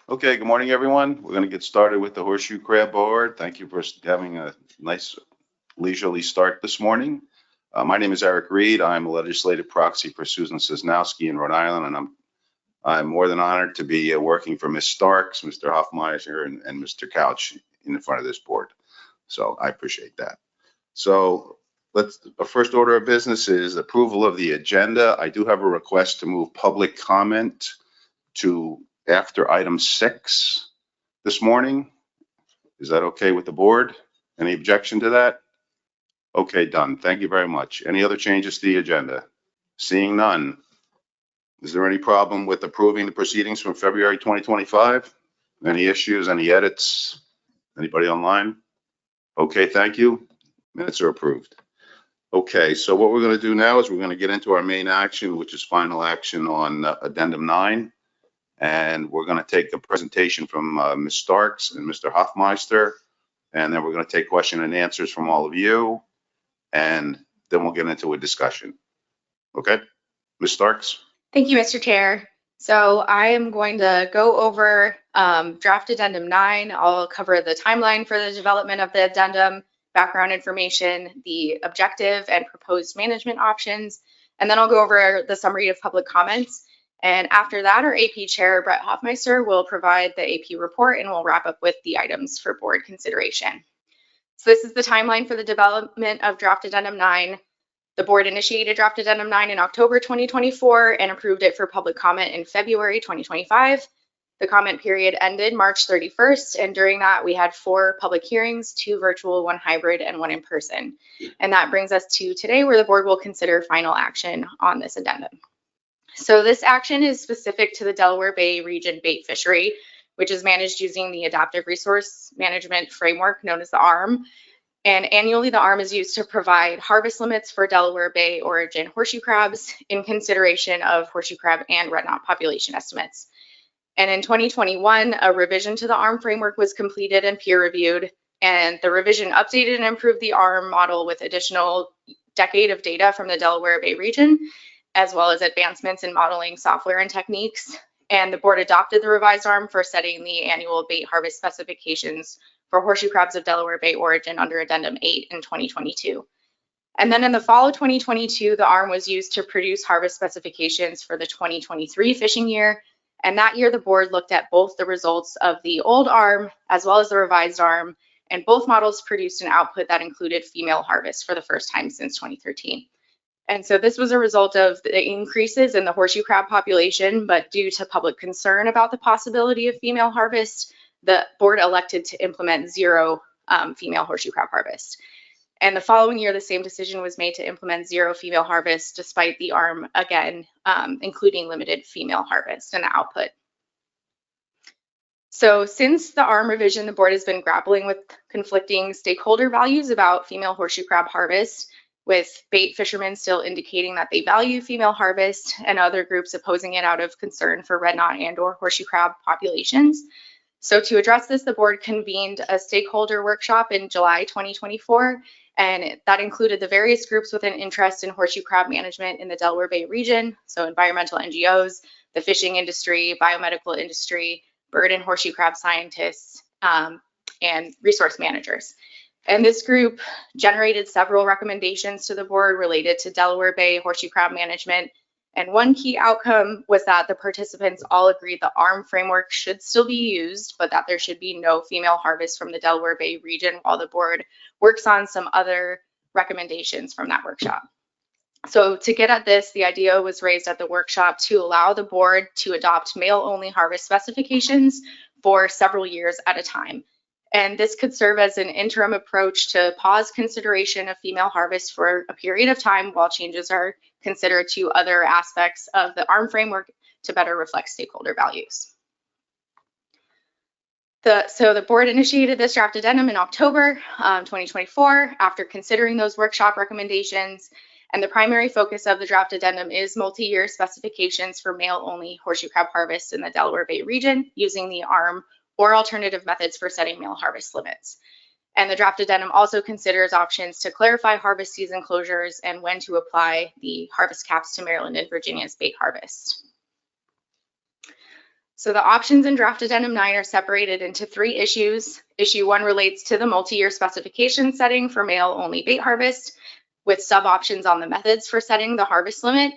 Okay, good morning, everyone. We're going to get started with the Horseshoe Crab Board. Thank you for having a nice leisurely start this morning. My name is Eric Reed. I'm a legislative proxy for Susan Cisnowski in Rhode Island, and I'm more than honored to be working for Ms. Starks, Mr. Hoffmeister, and Mr. Couch in front of this board. So I appreciate that. So our first order of business is approval of the agenda. I do have a request to move public comment to after item 6 this morning. Is that okay with the board? Any objection to that? Okay, done. Thank you very much. Any other changes to the agenda? Seeing none. Is there any problem with approving the proceedings from February 2025? Any issues, any edits? Anybody online? Okay, thank you. Minutes are approved. Okay, so what we're going to do now is we're going to get into our main action, which is final action on addendum 9. And we're going to take a presentation from Ms. Starks and Mr. Hoffmeister, and then we're going to take question and answers from all of you, and then we'll get into a discussion. Okay, Ms. Starks? Thank you, Mr. Chair. So I am going to go over draft addendum 9. I'll cover the timeline for the development of the addendum, background information, the objective and proposed management options, and then I'll go over the summary of public comments. And after that, our AP Chair, Brett Hoffmeister, will provide the AP report, and we'll wrap up with the items for board consideration. So this is the timeline for the development of draft addendum 9. The board initiated draft addendum 9 in October 2024 and approved it for public comment in February 2025. The comment period ended March 31st, and during that we had 4 public hearings, 2 virtual, 1 hybrid, and 1 in person. And that brings us to today, where the board will consider final action on this addendum. So this action is specific to the Delaware Bay region bait fishery, which is managed using the Adaptive Resource Management Framework known as the ARM. And annually, the ARM is used to provide harvest limits for Delaware Bay origin horseshoe crabs in consideration of horseshoe crab and red knot population estimates. And in 2021, a revision to the ARM framework was completed and peer reviewed. And the revision updated and improved the ARM model with additional decade of data from the Delaware Bay region, as well as advancements in modeling software and techniques. And the board adopted the revised ARM for setting the annual bait harvest specifications for horseshoe crabs of Delaware Bay origin under Addendum 8 in 2022. And then in the fall of 2022, the ARM was used to produce harvest specifications for the 2023 fishing year. And that year, the board looked at both the results of the old ARM as well as the revised ARM, and both models produced an output that included female harvest for the first time since 2013. And so this was a result of the increases in the horseshoe crab population, but due to public concern about the possibility of female harvest, the board elected to implement 0 female horseshoe crab harvest. And the following year, the same decision was made to implement 0 female harvest, despite the ARM, again, including limited female harvest in the output. So since the ARM revision, the board has been grappling with conflicting stakeholder values about female horseshoe crab harvest, with bait fishermen still indicating that they value female harvest and other groups opposing it out of concern for red knot and or horseshoe crab populations. So to address this, the board convened a stakeholder workshop in July 2024, and that included the various groups with an interest in horseshoe crab management in the Delaware Bay region, so environmental NGOs, the fishing industry, biomedical industry, bird and horseshoe crab scientists, and resource managers. And this group generated several recommendations to the board related to Delaware Bay horseshoe crab management. And one key outcome was that the participants all agreed the ARM framework should still be used, but that there should be no female harvest from the Delaware Bay region while the board works on some other recommendations from that workshop. So to get at this, the idea was raised at the workshop to allow the board to adopt male-only harvest specifications for several years at a time. And this could serve as an interim approach to pause consideration of female harvest for a period of time while changes are considered to other aspects of the ARM framework to better reflect stakeholder values. So the board initiated this draft addendum in October 2024 after considering those workshop recommendations. And the primary focus of the draft addendum is multi-year specifications for male-only horseshoe crab harvest in the Delaware Bay region using the ARM or alternative methods for setting male harvest limits. And the draft addendum also considers options to clarify harvest season closures and when to apply the harvest caps to Maryland and Virginia's bait harvest. So the options in draft addendum 9 are separated into 3 issues. Issue 1 relates to the multi-year specification setting for male-only bait harvest, with sub-options on the methods for setting the harvest limit.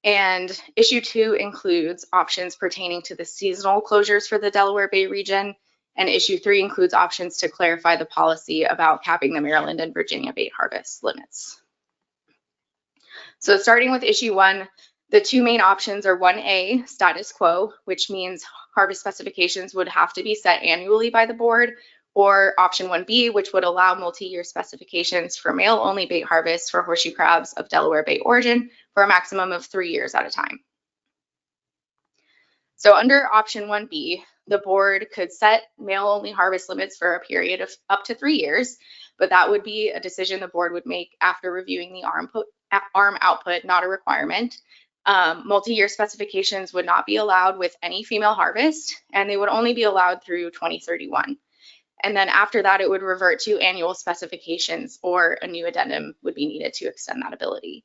And issue 2 includes options pertaining to the seasonal closures for the Delaware Bay region. And issue 3 includes options to clarify the policy about capping the Maryland and Virginia bait harvest limits. So starting with issue 1, the 2 main options are 1A, status quo, which means harvest specifications would have to be set annually by the board, or option 1B, which would allow multi-year specifications for male-only bait harvest for horseshoe crabs of Delaware Bay origin for a maximum of 3 years at a time. So under option 1B, the board could set male-only harvest limits for a period of up to 3 years, but that would be a decision the board would make after reviewing the ARM output, not a requirement. Multi-year specifications would not be allowed with any female harvest, and they would only be allowed through 2031. And then after that, it would revert to annual specifications, or a new addendum would be needed to extend that ability.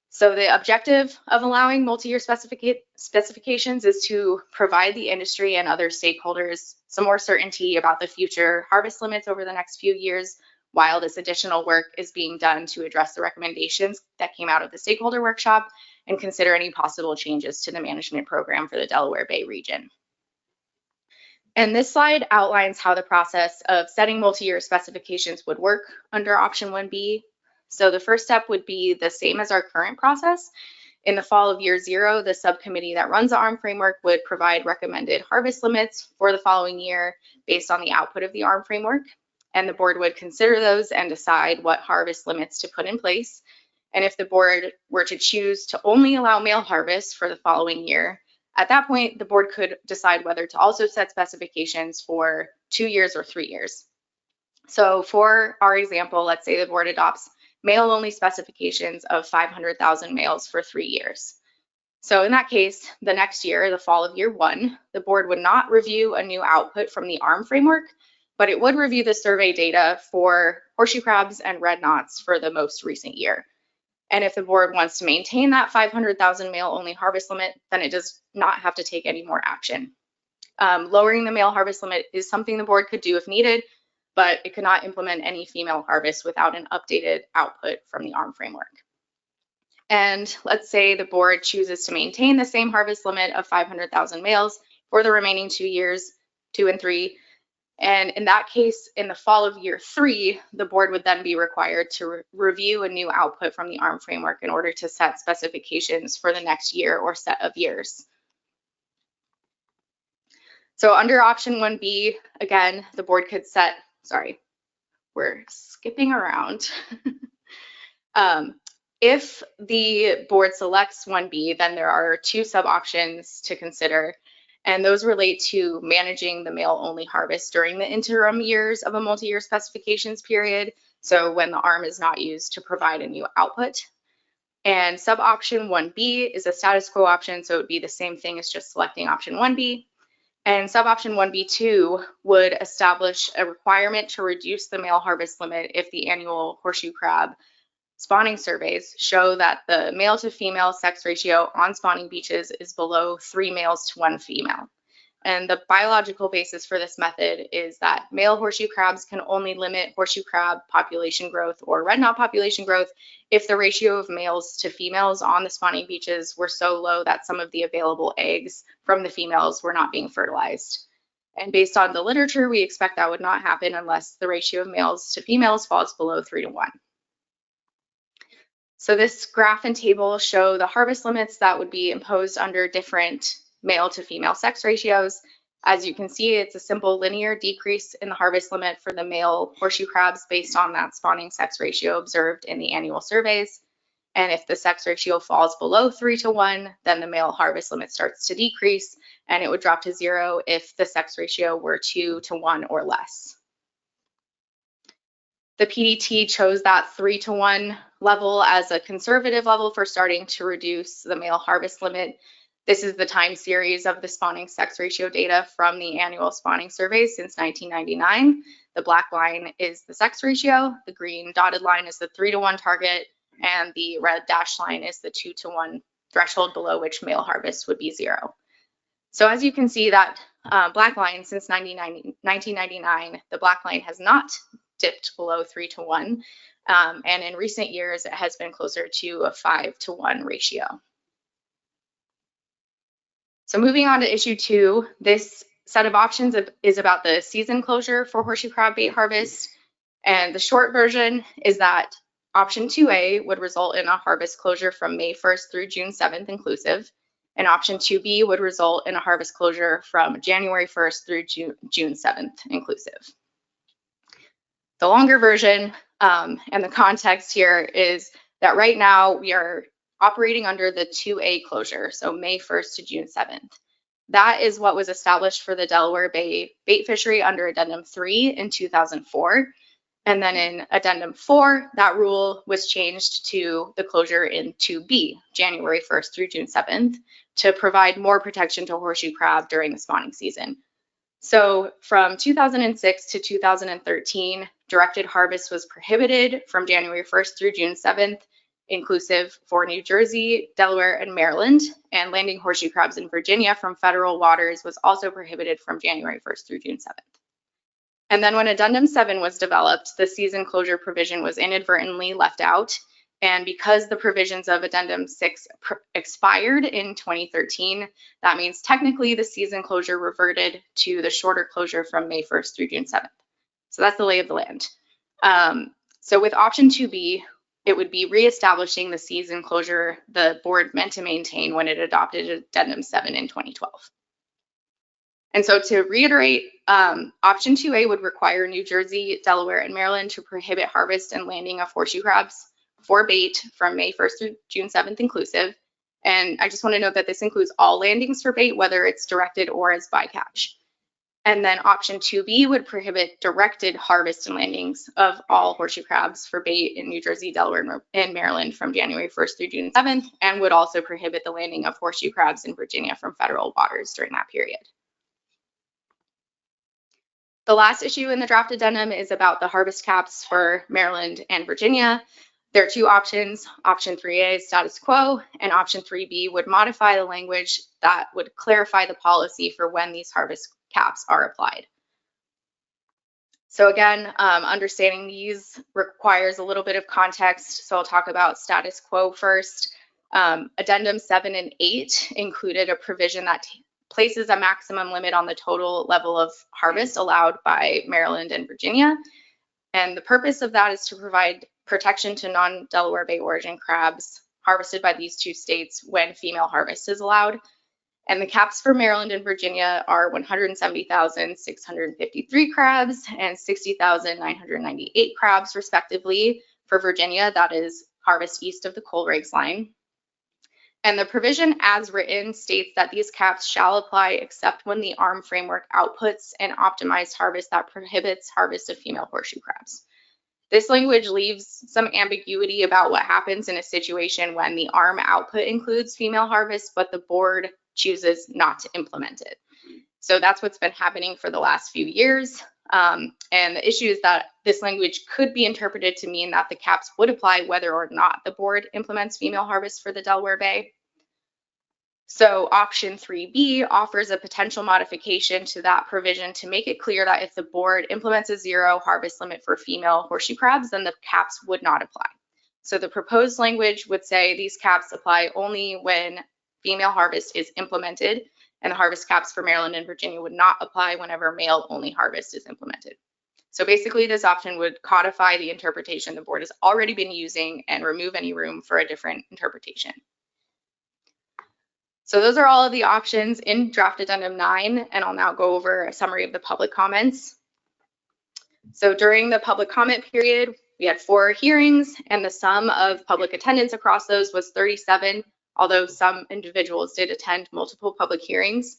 So the objective of allowing multi-year specifications is to provide the industry and other stakeholders some more certainty about the future harvest limits over the next few years, while this additional work is being done to address the recommendations that came out of the stakeholder workshop and consider any possible changes to the management program for the Delaware Bay region. And this slide outlines how the process of setting multi-year specifications would work under option 1B. So the first step would be the same as our current process. In the fall of year 0, the subcommittee that runs the ARM framework would provide recommended harvest limits for the following year based on the output of the ARM framework. And the board would consider those and decide what harvest limits to put in place. And if the board were to choose to only allow male harvest for the following year, at that point, the board could decide whether to also set specifications for 2 years or 3 years. So for our example, let's say the board adopts male-only specifications of 500,000 males for 3 years. So in that case, the next year, the fall of year 1, the board would not review a new output from the ARM framework, but it would review the survey data for horseshoe crabs and red knots for the most recent year. And if the board wants to maintain that 500,000 male-only harvest limit, then it does not have to take any more action. Lowering the male harvest limit is something the board could do if needed, but it could not implement any female harvest without an updated output from the ARM framework. And let's say the board chooses to maintain the same harvest limit of 500,000 males for the remaining 2 years, 2 and 3. And in that case, in the fall of year 3, the board would then be required to review a new output from the ARM framework in order to set specifications for the next year or set of years. So under option 1B, again, the board could set, sorry, we're skipping around. If the board selects 1B, then there are 2 sub-options to consider, and those relate to managing the male-only harvest during the interim years of a multi-year specifications period, so when the ARM is not used to provide a new output. And sub-option 1B is a status quo option, so it would be the same thing as just selecting option 1B. And sub-option 1B2 would establish a requirement to reduce the male harvest limit if the annual horseshoe crab spawning surveys show that the male to female sex ratio on spawning beaches is below 3 males to 1 female. And the biological basis for this method is that male horseshoe crabs can only limit horseshoe crab population growth or red knot population growth if the ratio of males to females on the spawning beaches were so low that some of the available eggs from the females were not being fertilized. And based on the literature, we expect that would not happen unless the ratio of males to females falls below 3 to 1. So this graph and table show the harvest limits that would be imposed under different male to female sex ratios. As you can see, it's a simple linear decrease in the harvest limit for the male horseshoe crabs based on that spawning sex ratio observed in the annual surveys. And if the sex ratio falls below 3 to 1, then the male harvest limit starts to decrease, and it would drop to 0 if the sex ratio were 2 to 1 or less. The PDT chose that 3 to 1 level as a conservative level for starting to reduce the male harvest limit. This is the time series of the spawning sex ratio data from the annual spawning surveys since 1999. The black line is the sex ratio, the green dotted line is the 3 to 1 target, and the red dashed line is the 2 to 1 threshold below which male harvest would be 0. So as you can see, that black line since 1999, the black line has not dipped below 3-to-1. And in recent years, it has been closer to a 5-to-1 ratio. So moving on to issue 2, this set of options is about the season closure for horseshoe crab bait harvest. And the short version is that option 2A would result in a harvest closure from May 1st through June 7th inclusive. And option 2B would result in a harvest closure from January 1st through June 7th inclusive. The longer version and the context here is that right now we are operating under the 2A closure, so May 1st to June 7th. That is what was established for the Delaware Bay bait fishery under Addendum 3 in 2004. And then in Addendum 4, that rule was changed to the closure in 2B, January 1st through June 7th, to provide more protection to horseshoe crab during the spawning season. So from 2006 to 2013, directed harvest was prohibited from January 1st through June 7th, inclusive for New Jersey, Delaware, and Maryland, and landing horseshoe crabs in Virginia from federal waters was also prohibited from January 1st through June 7th. And then when Addendum 7 was developed, the season closure provision was inadvertently left out. And because the provisions of Addendum 6 expired in 2013, that means technically the season closure reverted to the shorter closure from May 1st through June 7th. So that's the lay of the land. So with option 2B, it would be reestablishing the season closure the board meant to maintain when it adopted Addendum 7 in 2012. And so to reiterate, option 2A would require New Jersey, Delaware, and Maryland to prohibit harvest and landing of horseshoe crabs for bait from May 1st through June 7th inclusive. And I just want to note that this includes all landings for bait, whether it's directed or as bycatch. And then option 2B would prohibit directed harvest and landings of all horseshoe crabs for bait in New Jersey, Delaware, and Maryland from January 1st through June 7th, and would also prohibit the landing of horseshoe crabs in Virginia from federal waters during that period. The last issue in the draft addendum is about the harvest caps for Maryland and Virginia. There are two options. Option 3A is status quo, and option 3B would modify the language that would clarify the policy for when these harvest caps are applied. So again, understanding these requires a little bit of context. So I'll talk about status quo first. Addendum 7 and 8 included a provision that places a maximum limit on the total level of harvest allowed by Maryland and Virginia. And the purpose of that is to provide protection to non-Delaware Bay origin crabs harvested by these two states when female harvest is allowed. And the caps for Maryland and Virginia are 170,653 crabs and 60,998 crabs, respectively. For Virginia, that is harvest east of the coal rigs line. And the provision as written states that these caps shall apply except when the ARM framework outputs an optimized harvest that prohibits harvest of female horseshoe crabs. This language leaves some ambiguity about what happens in a situation when the ARM output includes female harvest, but the board chooses not to implement it. So that's what's been happening for the last few years. And the issue is that this language could be interpreted to mean that the caps would apply whether or not the board implements female harvest for the Delaware Bay. So option 3B offers a potential modification to that provision to make it clear that if the board implements a zero harvest limit for female horseshoe crabs, then the caps would not apply. So the proposed language would say these caps apply only when female harvest is implemented, and the harvest caps for Maryland and Virginia would not apply whenever male-only harvest is implemented. So basically, this option would codify the interpretation the board has already been using and remove any room for a different interpretation. So those are all of the options in draft addendum 9, and I'll now go over a summary of the public comments. So during the public comment period, we had 4 hearings, and the sum of public attendance across those was 37, although some individuals did attend multiple public hearings.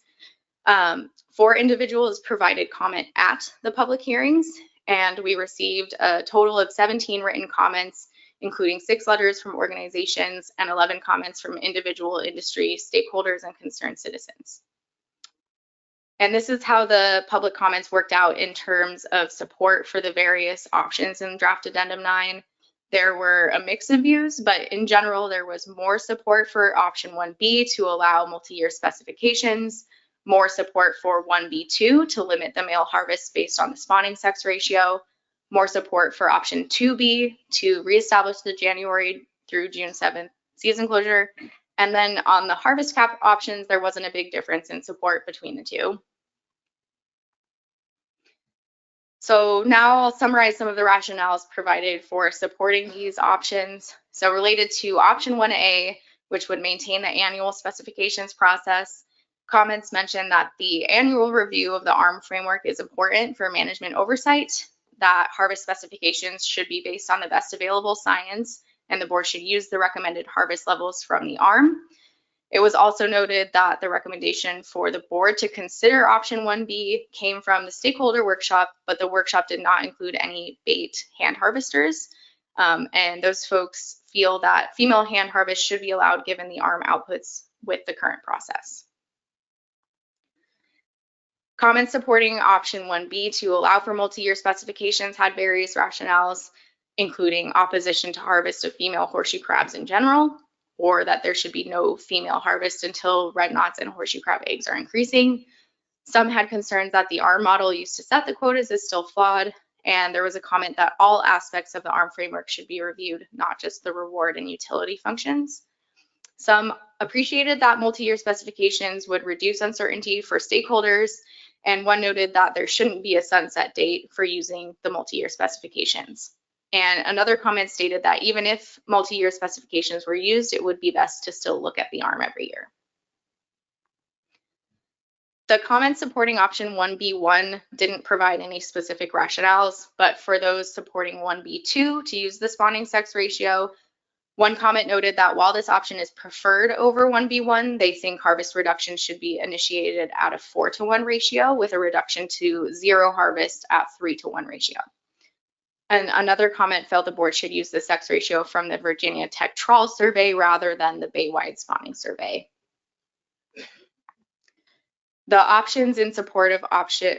4 individuals provided comment at the public hearings, and we received a total of 17 written comments, including 6 letters from organizations and 11 comments from individual industry stakeholders and concerned citizens. And this is how the public comments worked out in terms of support for the various options in draft addendum 9. There were a mix of views, but in general, there was more support for option 1B to allow multi-year specifications, more support for 1B2 to limit the male harvest based on the spawning sex ratio, more support for option 2B to reestablish the January through June 7th season closure. And then on the harvest cap options, there wasn't a big difference in support between the two. So now I'll summarize some of the rationales provided for supporting these options. So related to option 1A, which would maintain the annual specifications process, comments mention that the annual review of the ARM framework is important for management oversight, that harvest specifications should be based on the best available science, and the board should use the recommended harvest levels from the ARM. It was also noted that the recommendation for the board to consider option 1B came from the stakeholder workshop, but the workshop did not include any bait hand harvesters. And those folks feel that female hand harvest should be allowed given the ARM outputs with the current process. Comments supporting option 1B to allow for multi-year specifications had various rationales, including opposition to harvest of female horseshoe crabs in general, or that there should be no female harvest until red knots and horseshoe crab eggs are increasing. Some had concerns that the ARM model used to set the quotas is still flawed, and there was a comment that all aspects of the ARM framework should be reviewed, not just the reward and utility functions. Some appreciated that multi-year specifications would reduce uncertainty for stakeholders, and one noted that there shouldn't be a sunset date for using the multi-year specifications. And another comment stated that even if multi-year specifications were used, it would be best to still look at the ARM every year. The comments supporting option 1B1 didn't provide any specific rationales, but for those supporting 1B2 to use the spawning sex ratio, one comment noted that while this option is preferred over 1B1, they think harvest reduction should be initiated at a 4-to-1 ratio with a reduction to 0 harvest at 3-to-1 ratio. And another comment felt the board should use the sex ratio from the Virginia Tech Trawl Survey rather than the Bay-wide spawning survey. The comments in support of option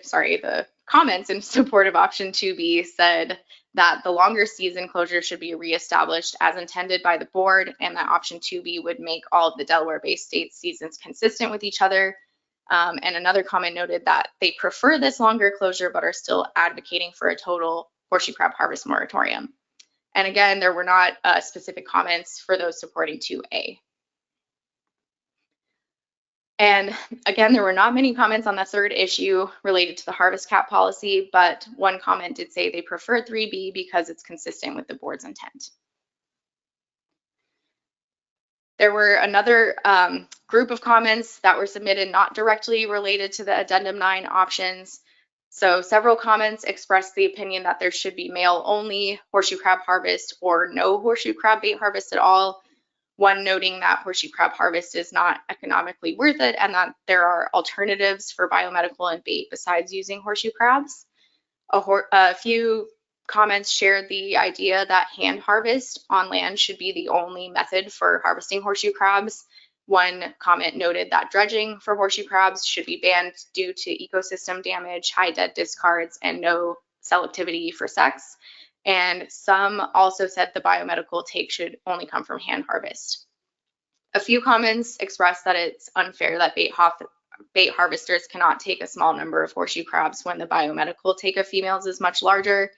2B said that the longer season closure should be reestablished as intended by the board, and that option 2B would make all of the Delaware-based states seasons consistent with each other. And another comment noted that they prefer this longer closure, but are still advocating for a total horseshoe crab harvest moratorium. And again, there were not specific comments for those supporting 2A. And again, there were not many comments on the third issue related to the harvest cap policy, but one comment did say they prefer 3B because it's consistent with the board's intent. There were another group of comments that were submitted not directly related to the Addendum 9 options. So several comments expressed the opinion that there should be male-only horseshoe crab harvest or no horseshoe crab bait harvest at all. One noting that horseshoe crab harvest is not economically worth it and that there are alternatives for biomedical and bait besides using horseshoe crabs. A few comments shared the idea that hand harvest on land should be the only method for harvesting horseshoe crabs. One comment noted that dredging for horseshoe crabs should be banned due to ecosystem damage, high dead discards, and no selectivity for sex. And some also said the biomedical take should only come from hand harvest. A few comments expressed that it's unfair that bait harvesters cannot take a small number of horseshoe crabs when the biomedical take of females is much larger.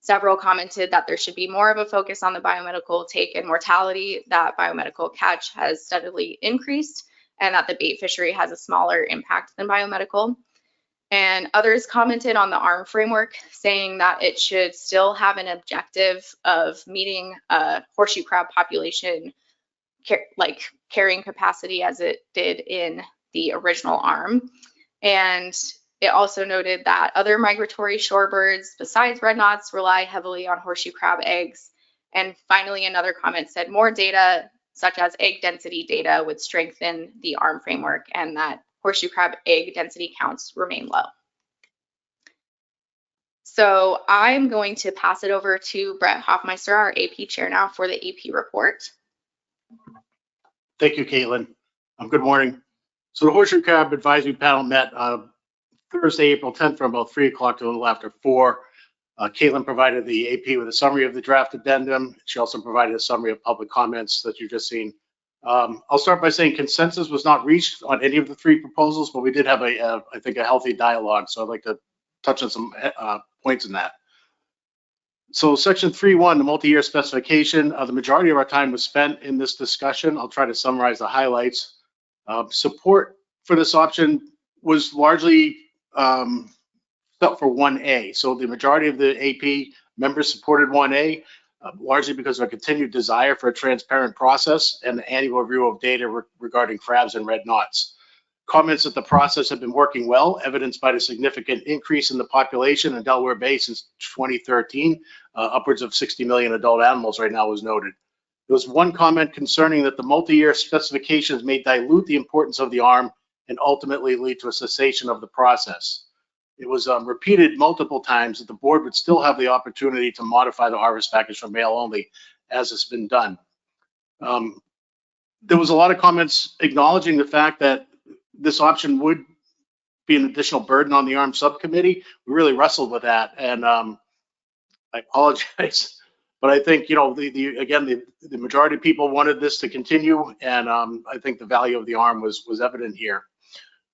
Several commented that there should be more of a focus on the biomedical take and mortality, that biomedical catch has steadily increased, and that the bait fishery has a smaller impact than biomedical. And others commented on the ARM framework, saying that it should still have an objective of meeting a horseshoe crab population carrying capacity as it did in the original ARM. And it also noted that other migratory shorebirds besides red knots rely heavily on horseshoe crab eggs. And finally, another comment said more data, such as egg density data, would strengthen the ARM framework, and that horseshoe crab egg density counts remain low. So I'm going to pass it over to Brett Hoffmeister, our AP chair now, for the AP report. Thank you, Caitlin. Good morning. So the Horseshoe Crab Advisory Panel met Thursday, April 10th from about 3 o'clock to a little after 4. Caitlin provided the AP with a summary of the draft addendum. She also provided a summary of public comments that you've just seen I'll start by saying consensus was not reached on any of the three proposals, but we did have I think, a healthy dialogue. So I'd like to touch on some points in that. So section 3.1, the multi-year specification, the majority of our time was spent in this discussion. I'll try to summarize the highlights. Support for this option was largely up for 1A. So the majority of the AP members supported 1A, largely because of a continued desire for a transparent process and the annual review of data regarding crabs and red knots. Comments that the process had been working well, evidenced by the significant increase in the population in Delaware Bay since 2013, upwards of 60 million adult animals right now was noted. There was one comment concerning that the multi-year specifications may dilute the importance of the arm and ultimately lead to a cessation of the process. It was repeated multiple times that the board would still have the opportunity to modify the harvest package for male only, as has been done. There was a lot of comments acknowledging the fact that this option would be an additional burden on the ARM subcommittee. We really wrestled with that, and I apologize, but I think, you know, the majority of people wanted this to continue, and I think the value of the ARM was evident here.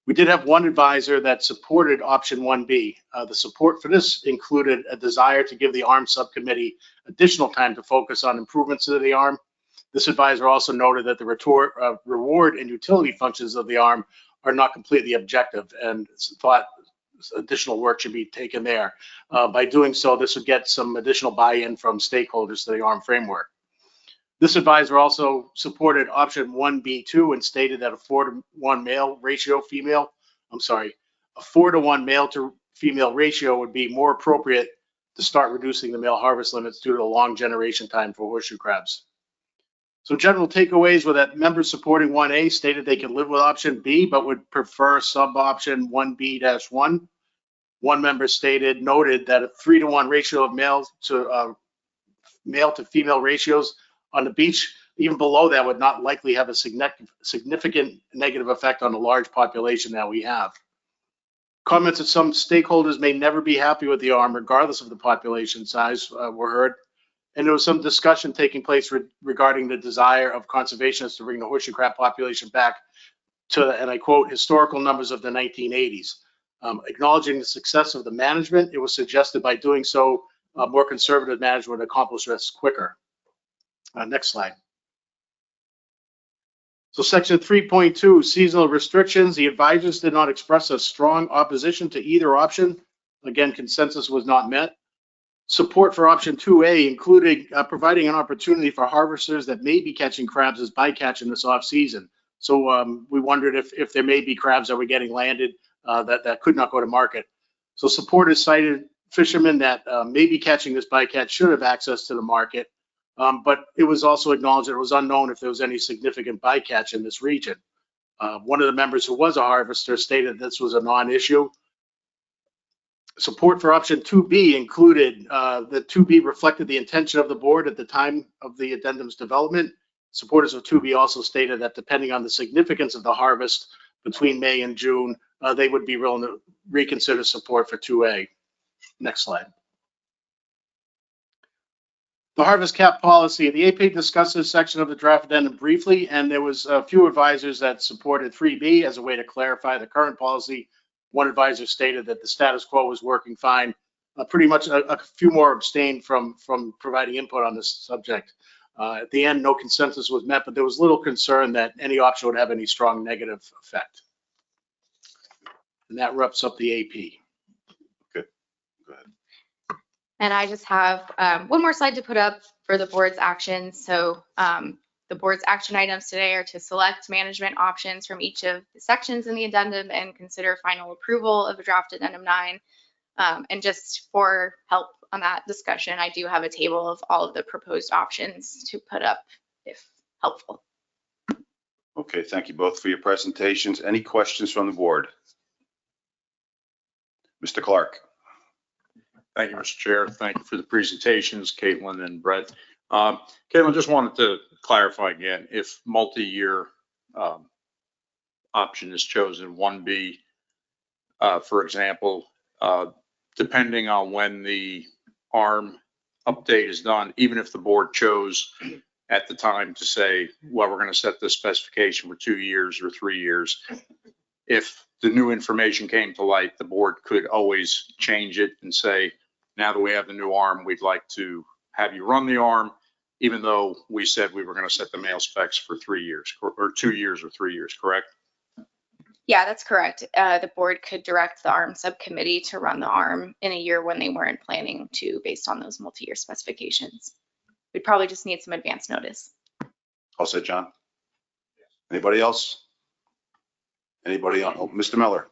We did have one advisor that supported option 1B. The support for this included a desire to give the ARM subcommittee additional time to focus on improvements to the ARM. This advisor also noted that the reward and utility functions of the ARM are not completely objective, and thought additional work should be taken there. By doing so, this would get some additional buy-in from stakeholders to the ARM framework. This advisor also supported option 1B2 and stated that a 4-to-1 male ratio female, a 4-to-1 male to female ratio would be more appropriate to start reducing the male harvest limits due to the long generation time for horseshoe crabs. So general takeaways were that members supporting 1A stated they could live with option B, but would prefer sub-option 1B-1. One member noted that a 3-to-1 ratio of male to female ratios on the beach, even below that, would not likely have a significant negative effect on the large population that we have. Comments that some stakeholders may never be happy with the ARM, regardless of the population size, were heard. And there was some discussion taking place regarding the desire of conservationists to bring the horseshoe crab population back to, and I quote, historical numbers of the 1980s. Acknowledging the success of the management, it was suggested by doing so, more conservative management would accomplish this quicker. Next slide. So section 3.2, seasonal restrictions. The advisors did not express a strong opposition to either option. Again, consensus was not met. Support for option 2A included providing an opportunity for harvesters that may be catching crabs as bycatch in this off season. So we wondered if there may be crabs that were getting landed that could not go to market. So supporters cited fishermen that may be catching this bycatch should have access to the market. But it was also acknowledged that it was unknown if there was any significant bycatch in this region. One of the members who was a harvester stated this was a non-issue. Support for option 2B included that 2B reflected the intention of the board at the time of the addendum's development. Supporters of 2B also stated that depending on the significance of the harvest between May and June, they would be willing to reconsider support for 2A. Next slide. The harvest cap policy. The AP discussed this section of the draft addendum briefly, and there was a few advisors that supported 3B as a way to clarify the current policy. One advisor stated that the status quo was working fine. Pretty much a few more abstained from providing input on this subject. At the end, no consensus was met, but there was little concern that any option would have any strong negative effect. And that wraps up the AP. Good. Go ahead. And I just have one more slide to put up for the board's actions. So the board's action items today are to select management options from each of the sections in the addendum and consider final approval of the draft addendum 9. And just for help on that discussion, I do have a table of all of the proposed options to put up if helpful. Okay, thank you both for your presentations. Any questions from the board? Mr. Clark. Thank you, Mr. Chair. Thank you for the presentations, Caitlin and Brett. Caitlin, just wanted to clarify again, if multi-year option is chosen, 1B, for example, depending on when the ARM update is done, even if the board chose at the time to say, well, we're going to set this specification for 2 years or 3 years. If the new information came to light, the board could always change it and say, now that we have the new arm, we'd like to have you run the arm, even though we said we were going to set the male specs for 3 years or 2 years or 3 years, correct? Yeah, that's correct. The board could direct the ARM subcommittee to run the ARM in a year when they weren't planning to, based on those multi-year specifications. We'd probably just need some advance notice. All set, John? Anybody else? Anybody on? Oh, Mr. Miller?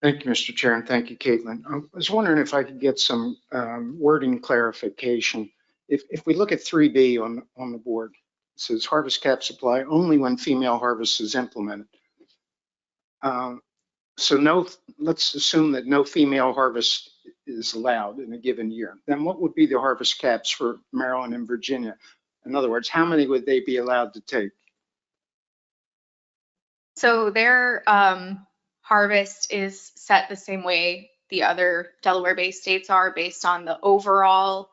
Thank you, Mr. Chair, and thank you, Caitlin. I was wondering if I could get some wording clarification. If we look at 3B on the board, it says harvest cap supply only when female harvest is implemented. So let's assume that no female harvest is allowed in a given year. Then what would be the harvest caps for Maryland and Virginia? In other words, how many would they be allowed to take? So their harvest is set the same way the other Delaware-based states are, based on the overall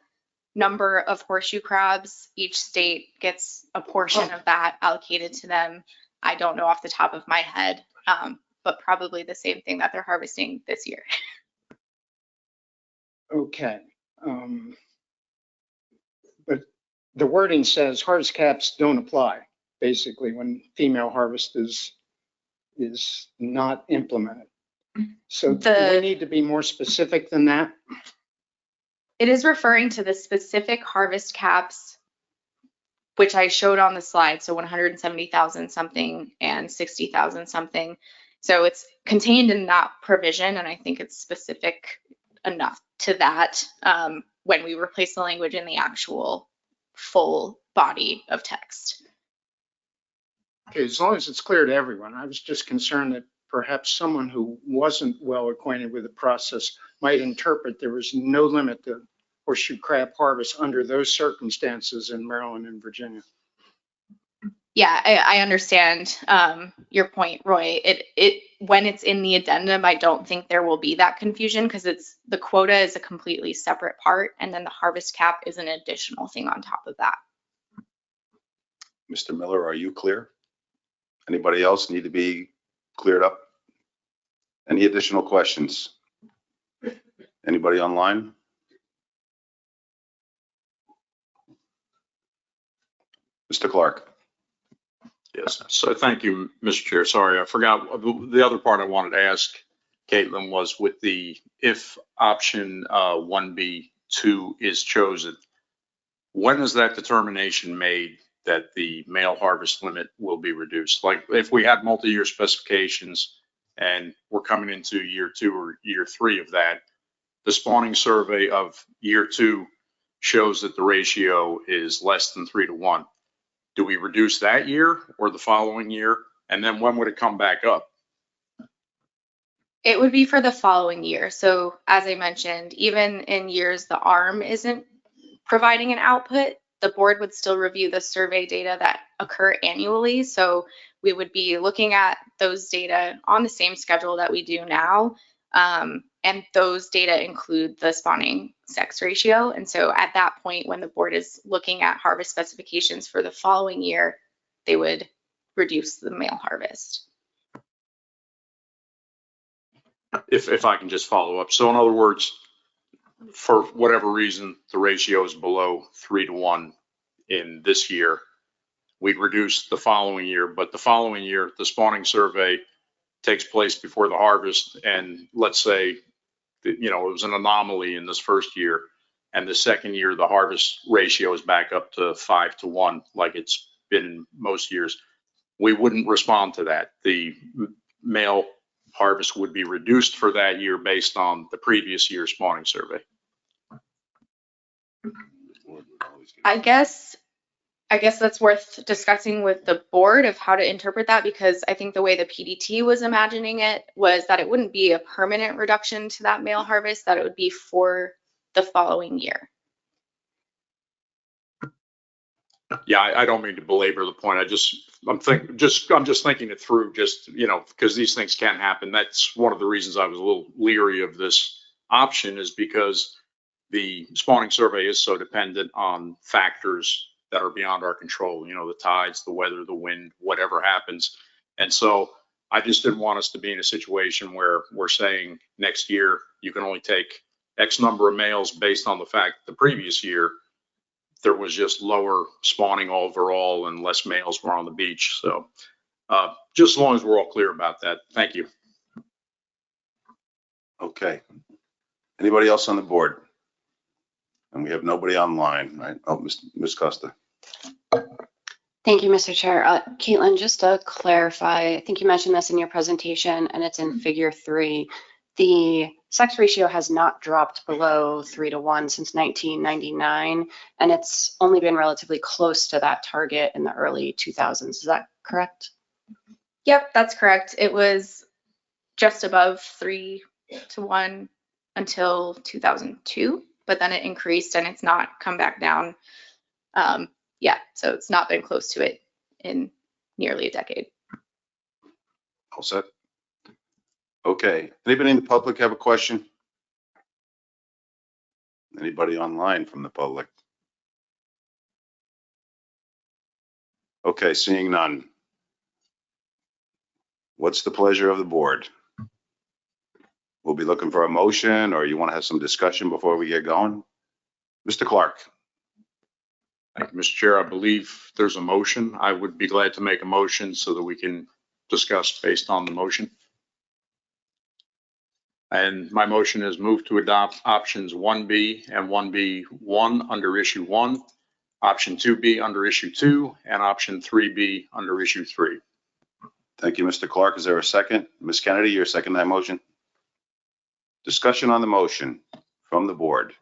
number of horseshoe crabs. Each state gets a portion of that allocated to them. I don't know off the top of my head, but probably the same thing that they're harvesting this year. Okay. But the wording says harvest caps don't apply, basically, when female harvest is not implemented. So do we need to be more specific than that? It is referring to the specific harvest caps, which I showed on the slide. So 170,000 something and 60,000 something. So it's contained in that provision, and I think it's specific enough to that when we replace the language in the actual full body of text. Okay, as long as it's clear to everyone. I was just concerned that perhaps someone who wasn't well acquainted with the process might interpret there was no limit to horseshoe crab harvest under those circumstances in Maryland and Virginia. Yeah, I understand your point, Roy. When it's in the addendum, I don't think there will be that confusion because the quota is a completely separate part, and then the harvest cap is an additional thing on top of that. Mr. Miller, are you clear? Anybody else need to be cleared up? Any additional questions? Anybody online? Mr. Clark? Yes. So thank you, Mr. Chair. Sorry, I forgot the other part I wanted to ask Caitlin was with the if option 1B2 is chosen, when is that determination made that the male harvest limit will be reduced? Like if we had multi-year specifications and we're coming into year 2 or year 3 of that, the spawning survey of year 2 shows that the ratio is less than 3 to 1. Do we reduce that year or the following year? And then when would it come back up? It would be for the following year. So as I mentioned, even in years the ARM isn't providing an output, the board would still review the survey data that occur annually. So we would be looking at those data on the same schedule that we do now. And those data include the spawning sex ratio. And so at that point, when the board is looking at harvest specifications for the following year, they would reduce the male harvest. If I can just follow up. So in other words, for whatever reason, the ratio is below 3 to 1 in this year, we'd reduce the following year, but the following year, the spawning survey takes place before the harvest. And let's say, it was an anomaly in this first year. And the second year, the harvest ratio is back up to 5 to 1, like it's been in most years. We wouldn't respond to that. The male harvest would be reduced for that year based on the previous year's spawning survey. I guess that's worth discussing with the board of how to interpret that, because I think the way the PDT was imagining it was that it wouldn't be a permanent reduction to that male harvest, that it would be for the following year. Yeah, I don't mean to belabor the point. I'm just thinking it through, because these things can happen. That's one of the reasons I was a little leery of this option, is because the spawning survey is so dependent on factors that are beyond our control, you know, the tides, the weather, the wind, whatever happens. And so I just didn't want us to be in a situation where we're saying next year you can only take X number of males based on the fact the previous year there was just lower spawning overall and less males were on the beach. So just as long as we're all clear about that. Thank you. Okay. Anybody else on the board? And we have nobody online, right? Oh, Ms. Costa. Thank you, Mr. Chair. Caitlin, just to clarify, I think you mentioned this in your presentation and it's in figure 3. The sex ratio has not dropped below 3-to-1 since 1999, and it's only been relatively close to that target in the early 2000s. Is that correct? Yep, that's correct. It was just above 3-to-1 until 2002, but then it increased and it's not come back down. Yeah, so it's not been close to it in nearly a decade. All set? Okay. Anybody in the public have a question? Anybody online from the public? Okay, seeing none. What's the pleasure of the board? We'll be looking for a motion, or you want to have some discussion before we get going? Mr. Clark. Thank you, Mr. Chair. I believe there's a motion. I would be glad to make a motion so that we can discuss based on the motion. And my motion is move to adopt options 1B and 1B1 under issue 1, option 2B under issue 2, and option 3B under issue 3. Thank you, Mr. Clark. Is there a second? Ms. Kennedy, you're second that motion? Discussion on the motion from the board.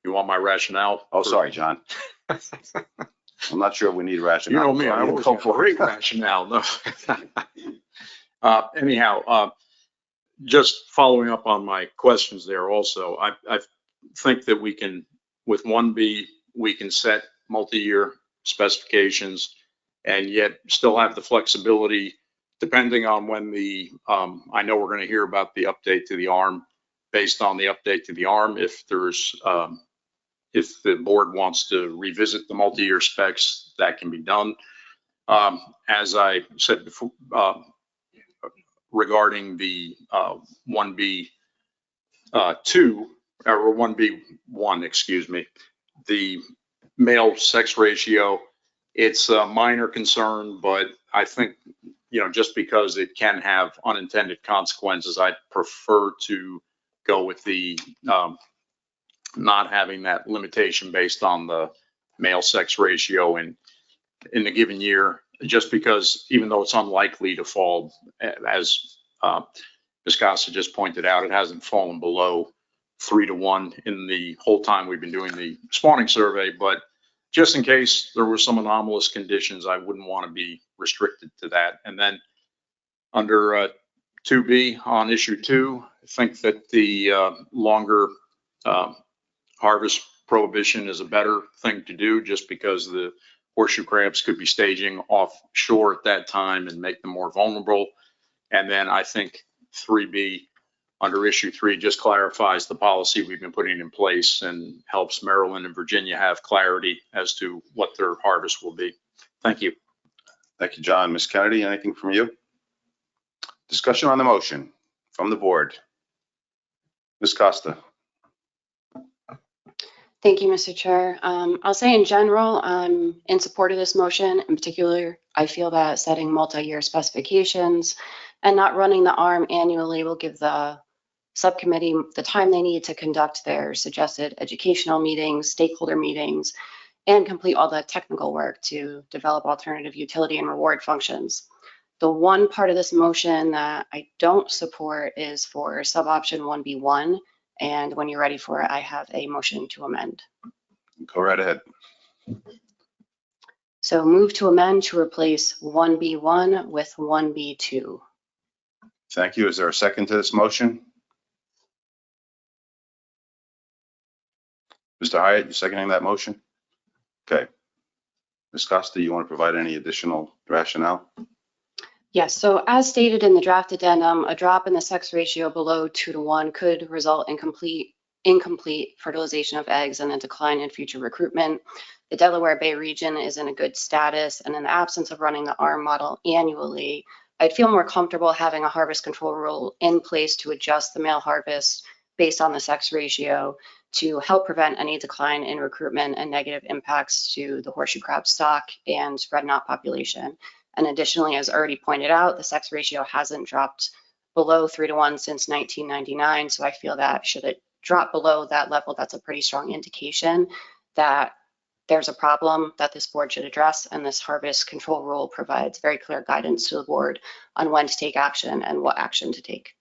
You want my rationale? Oh, sorry, John. I'm not sure if we need rationale. You know me, I always go for great rationale. No. Anyhow, just following up on my questions there also, I think that we can, with 1B, we can set multi-year specifications and yet still have the flexibility depending on when the, I know we're going to hear about the update to the ARM. Based on the update to the ARM, if there's, if the board wants to revisit the multi-year specs, that can be done. As I said before, regarding the 1B2 or 1B1, excuse me, the male sex ratio, it's a minor concern, but I think, you know, just because it can have unintended consequences, I'd prefer to go with the not having that limitation based on the male sex ratio in the given year, just because even though it's unlikely to fall, as Ms. Costa just pointed out, it hasn't fallen below 3-to-1 in the whole time we've been doing the spawning survey. But just in case there were some anomalous conditions, I wouldn't want to be restricted to that. And then under 2B on issue 2, I think that the longer harvest prohibition is a better thing to do, just because the horseshoe crabs could be staging offshore at that time and make them more vulnerable. And then I think 3B under issue 3 just clarifies the policy we've been putting in place and helps Maryland and Virginia have clarity as to what their harvest will be. Thank you. Thank you, John. Ms. Kennedy, anything from you? Discussion on the motion from the board. Ms. Costa. Thank you, Mr. Chair. I'll say in general, I'm in support of this motion. In particular, I feel that setting multi-year specifications and not running the ARM annually will give the subcommittee the time they need to conduct their suggested educational meetings, stakeholder meetings, and complete all the technical work to develop alternative utility and reward functions. The one part of this motion that I don't support is for sub-option 1B1. And when you're ready for it, I have a motion to amend. Go right ahead. So move to amend to replace 1B1 with 1B2. Thank you. Is there a second to this motion? Mr. Hyatt, you seconding that motion? Okay. Ms. Costa, you want to provide any additional rationale? Yes, so as stated in the draft addendum, a drop in the sex ratio below 2-to-1 could result in complete incomplete fertilization of eggs and a decline in future recruitment. The Delaware Bay region is in a good status, and in the absence of running the ARM model annually, I'd feel more comfortable having a harvest control rule in place to adjust the male harvest based on the sex ratio to help prevent any decline in recruitment and negative impacts to the horseshoe crab stock and red knot population. And additionally, as already pointed out, the sex ratio hasn't dropped below 3-to-1 since 1999. So I feel that should it drop below that level, that's a pretty strong indication that there's a problem that this board should address, and this harvest control rule provides very clear guidance to the board on when to take action and what action to take.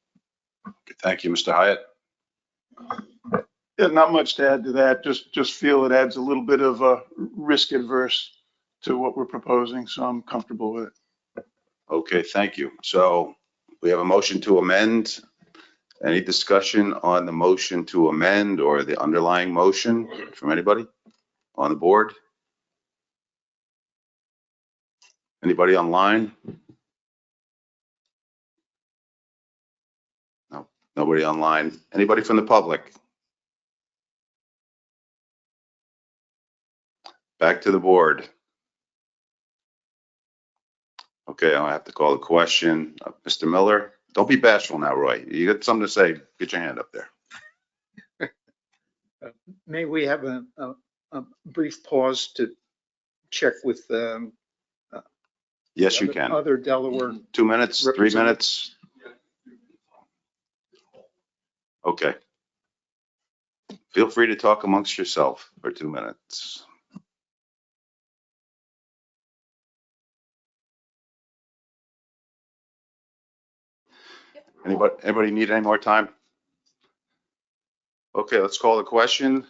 Thank you, Mr. Hyatt. Yeah, not much to add to that. Just feel it adds a little bit of a risk adverse to what we're proposing, so I'm comfortable with it. Okay, thank you. So we have a motion to amend. Any discussion on the motion to amend or the underlying motion from anybody on the board? Anybody online? No, nobody online. Anybody from the public? Back to the board. Okay, I'll have to call the question. Mr. Miller, don't be bashful now, Roy. You got something to say, get your hand up there. May we have a brief pause to check with Yes, you can. other Delaware? 2 minutes, 3 minutes? Okay. Feel free to talk amongst yourself for 2 minutes. Anybody need any more time? Okay, let's call the question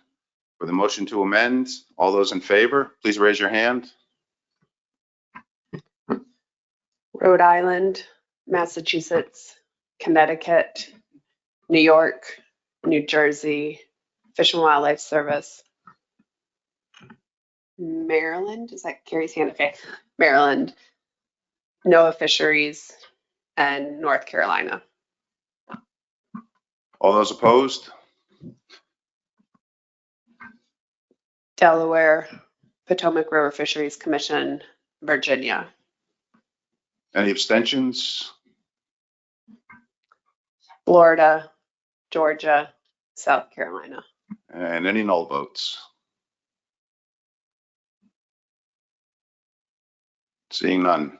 for the motion to amend. All those in favor, please raise your hand. Rhode Island, Massachusetts, Connecticut, New York, New Jersey, Fish and Wildlife Service, Maryland, is that Carrie's hand? Okay, Maryland, NOAA Fisheries, and North Carolina. All those opposed? Delaware, Potomac River Fisheries Commission, Virginia. Any abstentions? Florida, Georgia, South Carolina. And any null votes? Seeing none.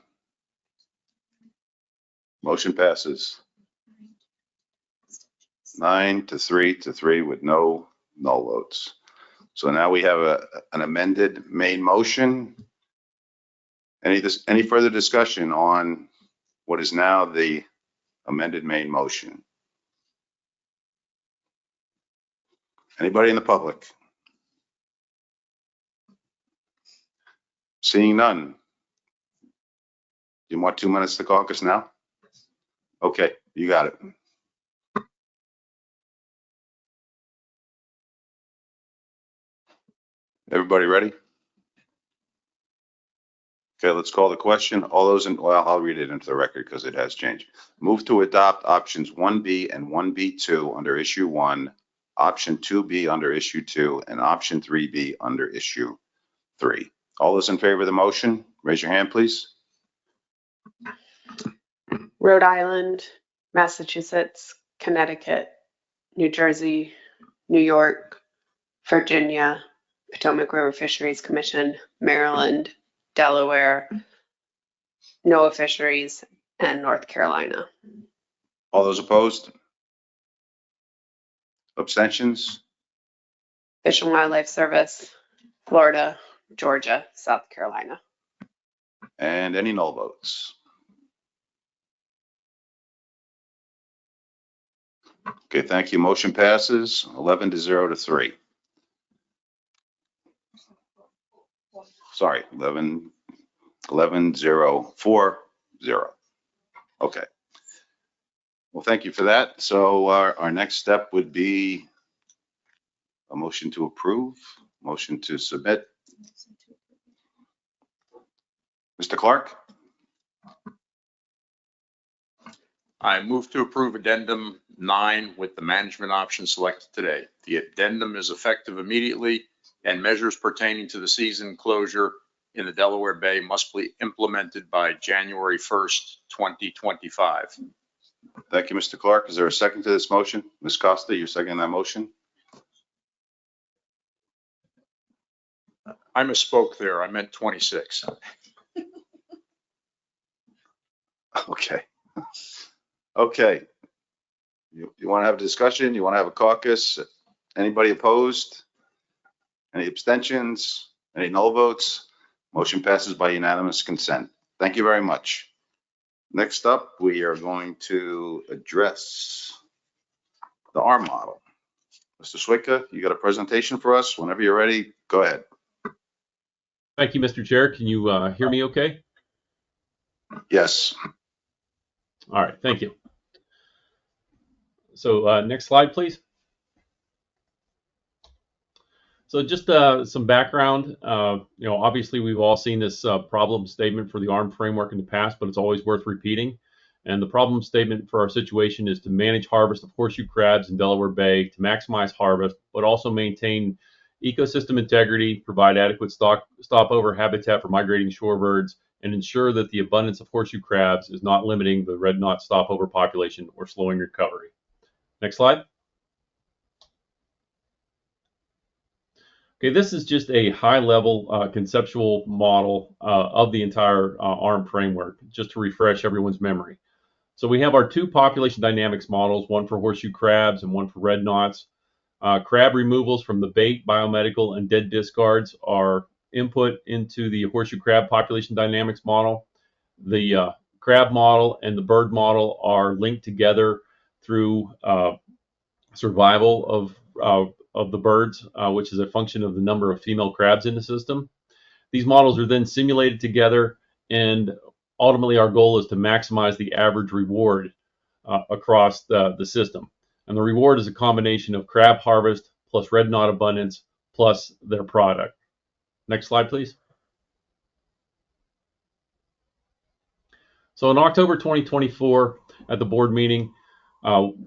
Motion passes. 9-3 with no null votes. So now we have an amended main motion. Any further discussion on what is now the amended main motion? Anybody in the public? Seeing none. You want 2 minutes to caucus now? Okay, you got it. Everybody ready? Okay, let's call the question. All those in, well, I'll read it into the record because it has changed. Move to adopt options 1B and 1B2 under issue 1, option 2B under issue 2, and option 3B under issue 3. All those in favor of the motion, raise your hand, please. Rhode Island, Massachusetts, Connecticut, New Jersey, New York, Virginia, Potomac River Fisheries Commission, Maryland, Delaware, NOAA Fisheries, and North Carolina. All those opposed? Abstentions? Fish and Wildlife Service, Florida, Georgia, South Carolina. And any null votes? Okay, thank you. Motion passes 11-0-3. Sorry, 11-0-4-0. Okay. Well, thank you for that. So our next step would be a motion to approve, motion to submit. Mr. Clark? I move to approve addendum 9 with the management option selected today. The addendum is effective immediately, and measures pertaining to the season closure in the Delaware Bay must be implemented by January 1st, 2025. Thank you, Mr. Clark. Is there a second to this motion? Ms. Costa, you're seconding that motion? I misspoke there. I meant 26. Okay. Okay. You want to have a discussion? You want to have a caucus? Anybody opposed? Any abstentions? Any null votes? Motion passes by unanimous consent. Thank you very much. Next up, we are going to address the ARM model. Mr. Swika, you got a presentation for us? Whenever you're ready, go ahead. Thank you, Mr. Chair. Can you hear me okay? Yes. All right, thank you. So next slide, please. So just some background. Obviously we've all seen this problem statement for the ARM framework in the past, but it's always worth repeating. And the problem statement for our situation is to manage harvest of horseshoe crabs in Delaware Bay, to maximize harvest, but also maintain ecosystem integrity, provide adequate stopover habitat for migrating shorebirds, and ensure that the abundance of horseshoe crabs is not limiting the red knot stopover population or slowing recovery. Next slide. Okay, this is just a high-level conceptual model of the entire ARM framework, just to refresh everyone's memory. So we have our two population dynamics models, one for horseshoe crabs and one for red knots. Crab removals from the bait, biomedical, and dead discards are input into the horseshoe crab population dynamics model. The crab model and the bird model are linked together through survival of the birds, which is a function of the number of female crabs in the system. These models are then simulated together, and ultimately our goal is to maximize the average reward across the system. And the reward is a combination of crab harvest plus red knot abundance plus their product. Next slide, please. So in October 2024, at the board meeting,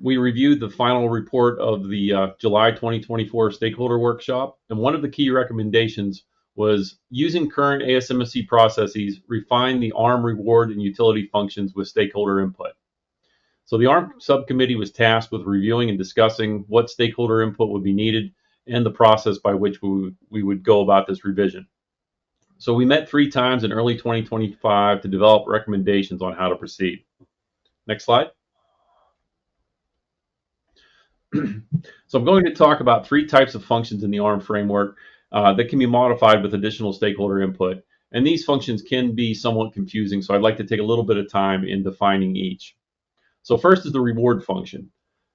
we reviewed the final report of the July 2024 stakeholder workshop, and one of the key recommendations was using current ASMSC processes, refine the ARM reward and utility functions with stakeholder input. So the ARM subcommittee was tasked with reviewing and discussing what stakeholder input would be needed and the process by which we would go about this revision. So we met 3 times in early 2025 to develop recommendations on how to proceed. Next slide. So I'm going to talk about 3 types of functions in the ARM framework that can be modified with additional stakeholder input. And these functions can be somewhat confusing, so I'd like to take a little bit of time in defining each. So first is the reward function.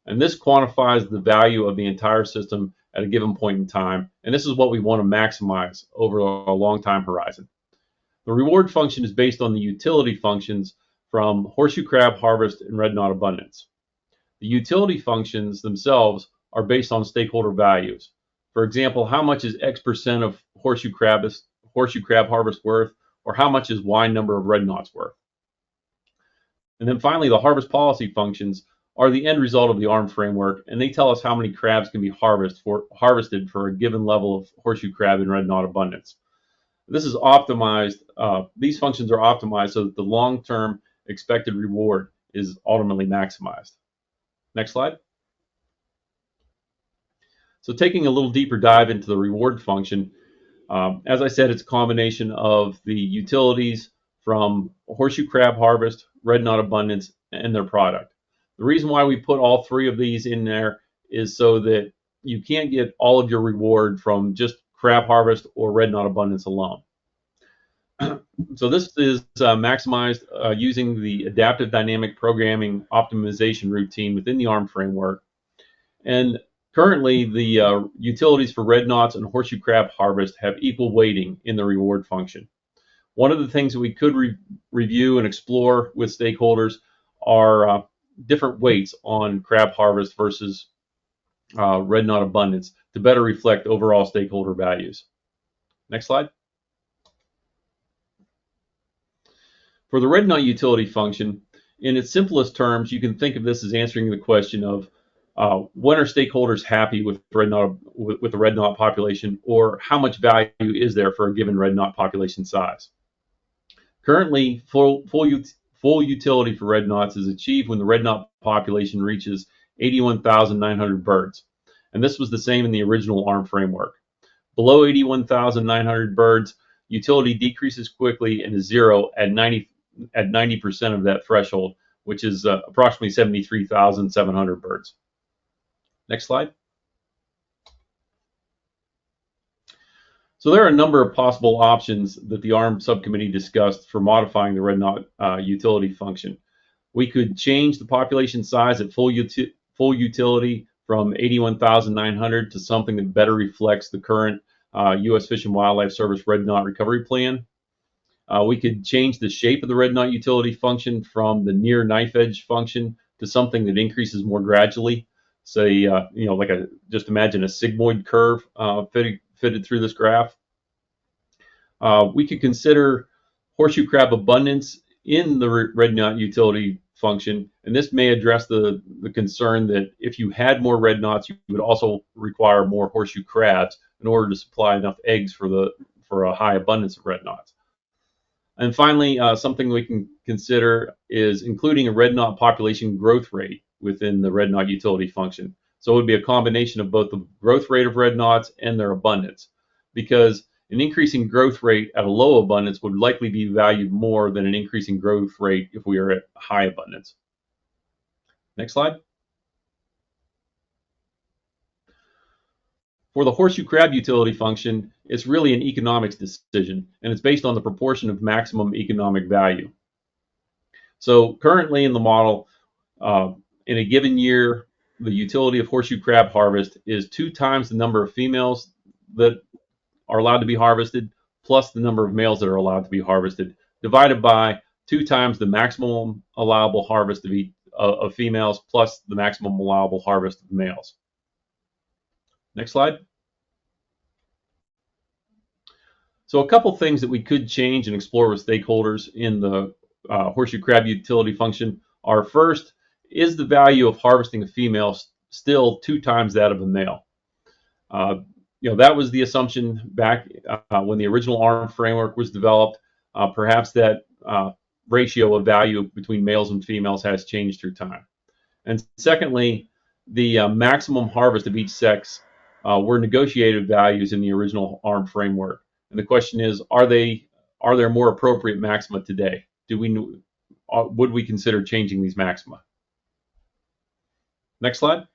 And this quantifies the value of the entire system at a given point in time. And this is what we want to maximize over a long time horizon. The reward function is based on the utility functions from horseshoe crab harvest and red knot abundance. The utility functions themselves are based on stakeholder values. For example, how much is X% of horseshoe crab harvest worth, or how much is Y number of red knots worth? And then finally, the harvest policy functions are the end result of the ARM framework, and they tell us how many crabs can be harvested for a given level of horseshoe crab and red knot abundance. This is optimized. These functions are optimized so that the long-term expected reward is ultimately maximized. Next slide. So taking a little deeper dive into the reward function, as I said, it's a combination of the utilities from horseshoe crab harvest, red knot abundance, and their product. The reason why we put all 3 of these in there is so that you can't get all of your reward from just crab harvest or red knot abundance alone. So this is maximized using the adaptive dynamic programming optimization routine within the ARM framework. And currently, the utilities for red knots and horseshoe crab harvest have equal weighting in the reward function. One of the things that we could review and explore with stakeholders are different weights on crab harvest versus red knot abundance to better reflect overall stakeholder values. Next slide. For the red knot utility function, in its simplest terms, you can think of this as answering the question of when are stakeholders happy with the red knot population, or how much value is there for a given red knot population size. Currently, full utility for red knots is achieved when the red knot population reaches 81,900 birds, and this was the same in the original ARM framework. Below 81,900 birds, utility decreases quickly and is zero at 90% of that threshold, which is approximately 73,700 birds. Next slide. So there are a number of possible options that the ARM subcommittee discussed for modifying the red knot utility function. We could change the population size at full utility from 81,900 to something that better reflects the current U.S. Fish and Wildlife Service red knot recovery plan. We could change the shape of the red knot utility function from the near knife edge function to something that increases more gradually. Say, just imagine a sigmoid curve fitted through this graph. We could consider horseshoe crab abundance in the red knot utility function, and this may address the concern that if you had more red knots, you would also require more horseshoe crabs in order to supply enough eggs for a high abundance of red knots. And finally, something we can consider is including a red knot population growth rate within the red knot utility function. So it would be a combination of both the growth rate of red knots and their abundance, because an increasing growth rate at a low abundance would likely be valued more than an increasing growth rate if we are at high abundance. Next slide. For the horseshoe crab utility function, it's really an economics decision, and it's based on the proportion of maximum economic value. So currently in the model, in a given year, the utility of horseshoe crab harvest is 2 times the number of females that are allowed to be harvested plus the number of males that are allowed to be harvested, divided by 2 times the maximum allowable harvest of females plus the maximum allowable harvest of males. Next slide. So a couple things that we could change and explore with stakeholders in the horseshoe crab utility function are, first, is the value of harvesting a female still 2 times that of a male? That was the assumption back when the original ARM framework was developed. Perhaps that ratio of value between males and females has changed through time. And secondly, the maximum harvest of each sex were negotiated values in the original ARM framework. And the question is, are there more appropriate maxima today? Would we consider changing these maxima? Next slide.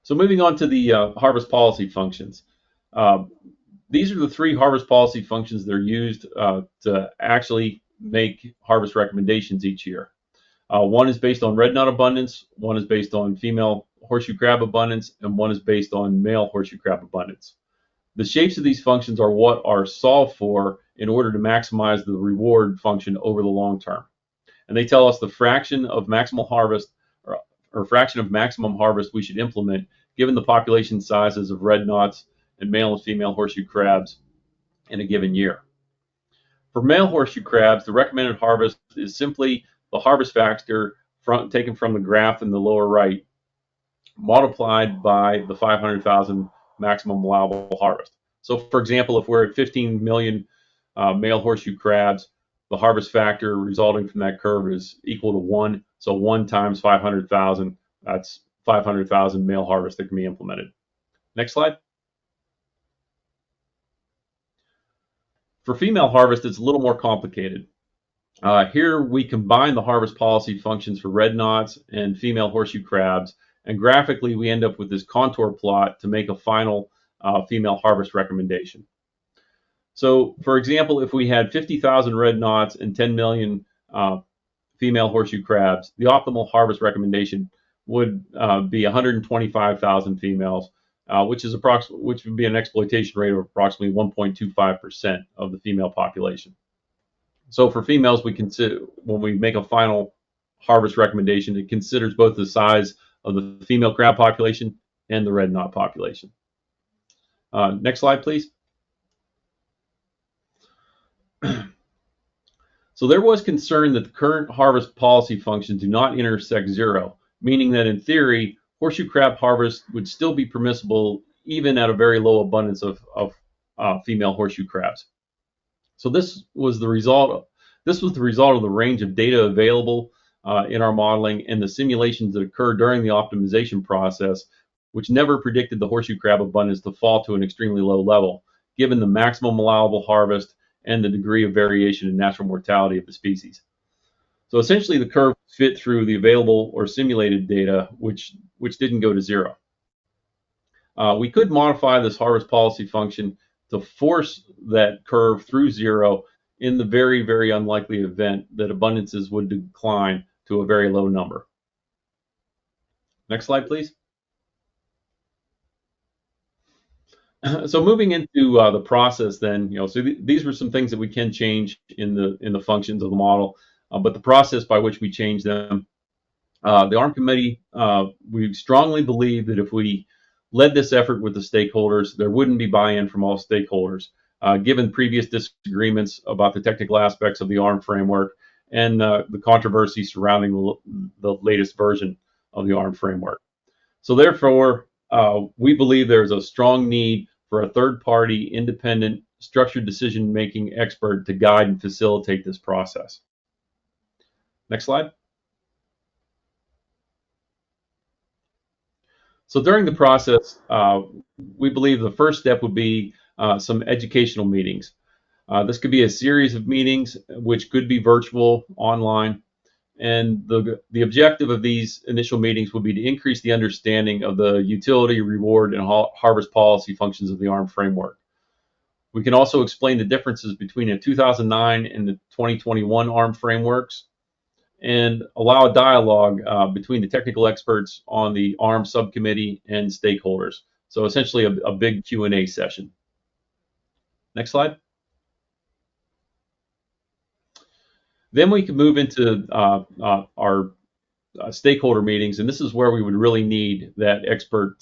So moving on to the harvest policy functions. These are the 3 harvest policy functions that are used to actually make harvest recommendations each year. One is based on red knot abundance, one is based on female horseshoe crab abundance, and one is based on male horseshoe crab abundance. The shapes of these functions are what are solved for in order to maximize the reward function over the long term. And they tell us the fraction of maximal harvest or fraction of maximum harvest we should implement given the population sizes of red knots and male and female horseshoe crabs in a given year. For male horseshoe crabs, the recommended harvest is simply the harvest factor taken from the graph in the lower right, multiplied by the 500,000 maximum allowable harvest. So for example, if we're at 15 million male horseshoe crabs, the harvest factor resulting from that curve is equal to 1. So 1 times 500,000, that's 500,000 male harvest that can be implemented. Next slide. For female harvest, it's a little more complicated. Here we combine the harvest policy functions for red knots and female horseshoe crabs, and graphically we end up with this contour plot to make a final female harvest recommendation. So for example, if we had 50,000 red knots and 10 million female horseshoe crabs, the optimal harvest recommendation would be 125,000 females, which would be an exploitation rate of approximately 1.25% of the female population. So for females, we consider, when we make a final harvest recommendation, it considers both the size of the female crab population and the red knot population. Next slide, please. So there was concern that the current harvest policy functions do not intersect zero, meaning that in theory, horseshoe crab harvest would still be permissible even at a very low abundance of female horseshoe crabs. So this was the result. This was the result of the range of data available in our modeling and the simulations that occurred during the optimization process, which never predicted the horseshoe crab abundance to fall to an extremely low level, given the maximum allowable harvest and the degree of variation in natural mortality of the species. So essentially, the curve fit through the available or simulated data, which didn't go to zero. We could modify this harvest policy function to force that curve through zero in the very, very unlikely event that abundances would decline to a very low number. Next slide, please. So moving into the process, then, so these were some things that we can change in the functions of the model, but the process by which we change them, the ARM committee, we strongly believe that if we led this effort with the stakeholders, there wouldn't be buy-in from all stakeholders, given previous disagreements about the technical aspects of the ARM framework and the controversy surrounding the latest version of the ARM framework. So therefore, we believe there's a strong need for a third-party, independent, structured decision-making expert to guide and facilitate this process. Next slide. So during the process, we believe the first step would be some educational meetings. This could be a series of meetings, which could be virtual, online, and the objective of these initial meetings would be to increase the understanding of the utility, reward, and harvest policy functions of the ARM framework. We can also explain the differences between the 2009 and the 2021 ARM frameworks, and allow a dialogue between the technical experts on the ARM subcommittee and stakeholders. So essentially a big Q&A session. Next slide. Then we can move into our stakeholder meetings, and this is where we would really need that expert,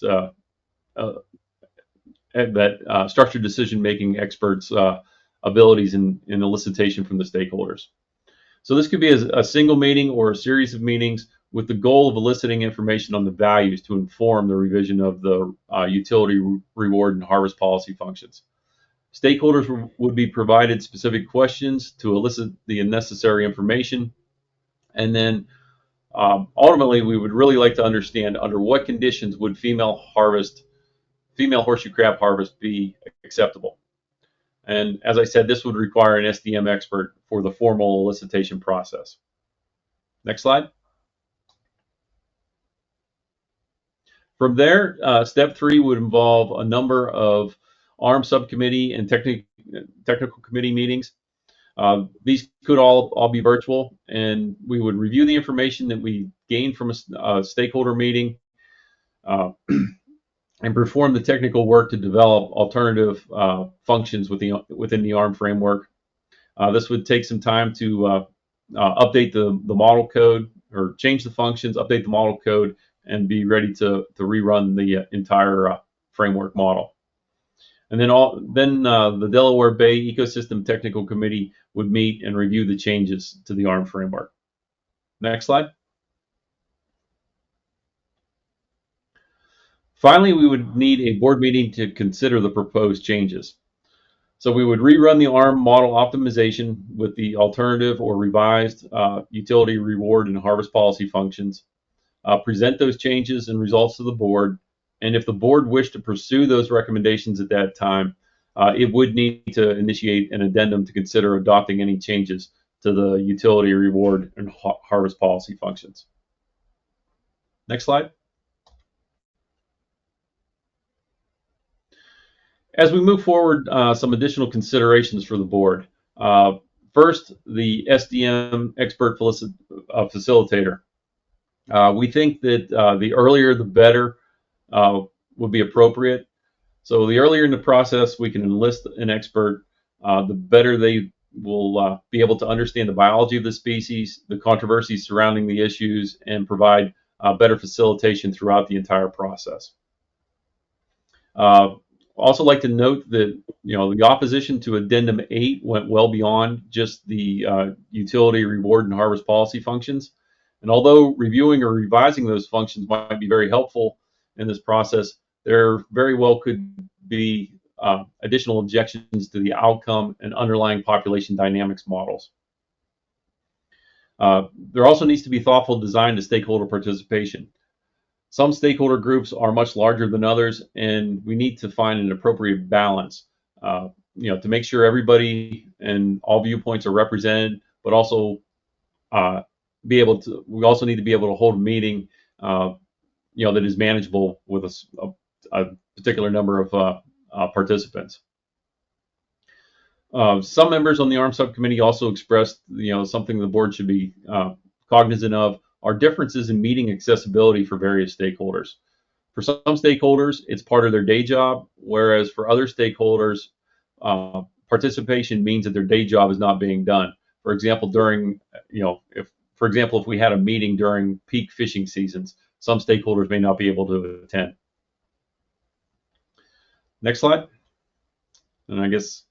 structured decision-making experts' abilities in elicitation from the stakeholders. So this could be a single meeting or a series of meetings with the goal of eliciting information on the values to inform the revision of the utility, reward, and harvest policy functions. Stakeholders would be provided specific questions to elicit the necessary information. And then ultimately, we would really like to understand under what conditions would female horseshoe crab harvest be acceptable. And as I said, this would require an SDM expert for the formal elicitation process. Next slide. From there, step 3 would involve a number of ARM subcommittee and technical committee meetings. These could all be virtual, and we would review the information that we gained from a stakeholder meeting and perform the technical work to develop alternative functions within the ARM framework. This would take some time to update the model code, or change the functions, update the model code, and be ready to rerun the entire framework model. And then the Delaware Bay Ecosystem Technical Committee would meet and review the changes to the ARM framework. Next slide. Finally, we would need a board meeting to consider the proposed changes. So we would rerun the ARM model optimization with the alternative or revised utility, reward, and harvest policy functions, present those changes and results to the board, and if the board wished to pursue those recommendations at that time, it would need to initiate an addendum to consider adopting any changes to the utility, reward, and harvest policy functions. Next slide. As we move forward, some additional considerations for the board. First, the SDM expert facilitator. We think that the earlier the better would be appropriate. So the earlier in the process we can enlist an expert, the better they will be able to understand the biology of the species, the controversies surrounding the issues, and provide better facilitation throughout the entire process. Also like to note that, the opposition to Addendum 8 went well beyond just the utility, reward, and harvest policy functions. And although reviewing or revising those functions might be very helpful in this process, there very well could be additional objections to the outcome and underlying population dynamics models. There also needs to be thoughtful design to stakeholder participation. Some stakeholder groups are much larger than others, and we need to find an appropriate balance, to make sure everybody and all viewpoints are represented, but also we also need to be able to hold a meeting, that is manageable with a particular number of participants. Some members on the ARM subcommittee also expressed, something the board should be cognizant of are differences in meeting accessibility for various stakeholders. For some stakeholders, it's part of their day job, whereas for other stakeholders, participation means that their day job is not being done. For example, if we had a meeting during peak fishing seasons, some stakeholders may not be able to attend. Next slide. And I guess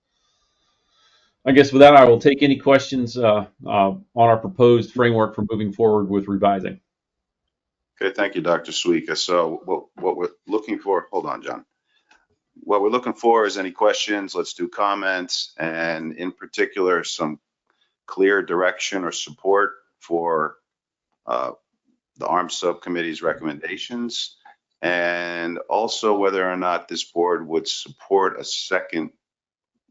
with that, I will take any questions on our proposed framework for moving forward with revising. Okay, thank you, Dr. Suika. So what we're looking for, hold on, John. What we're looking for is any questions. Let's do comments, and in particular, some clear direction or support for the ARM subcommittee's recommendations, and also whether or not this board would support a second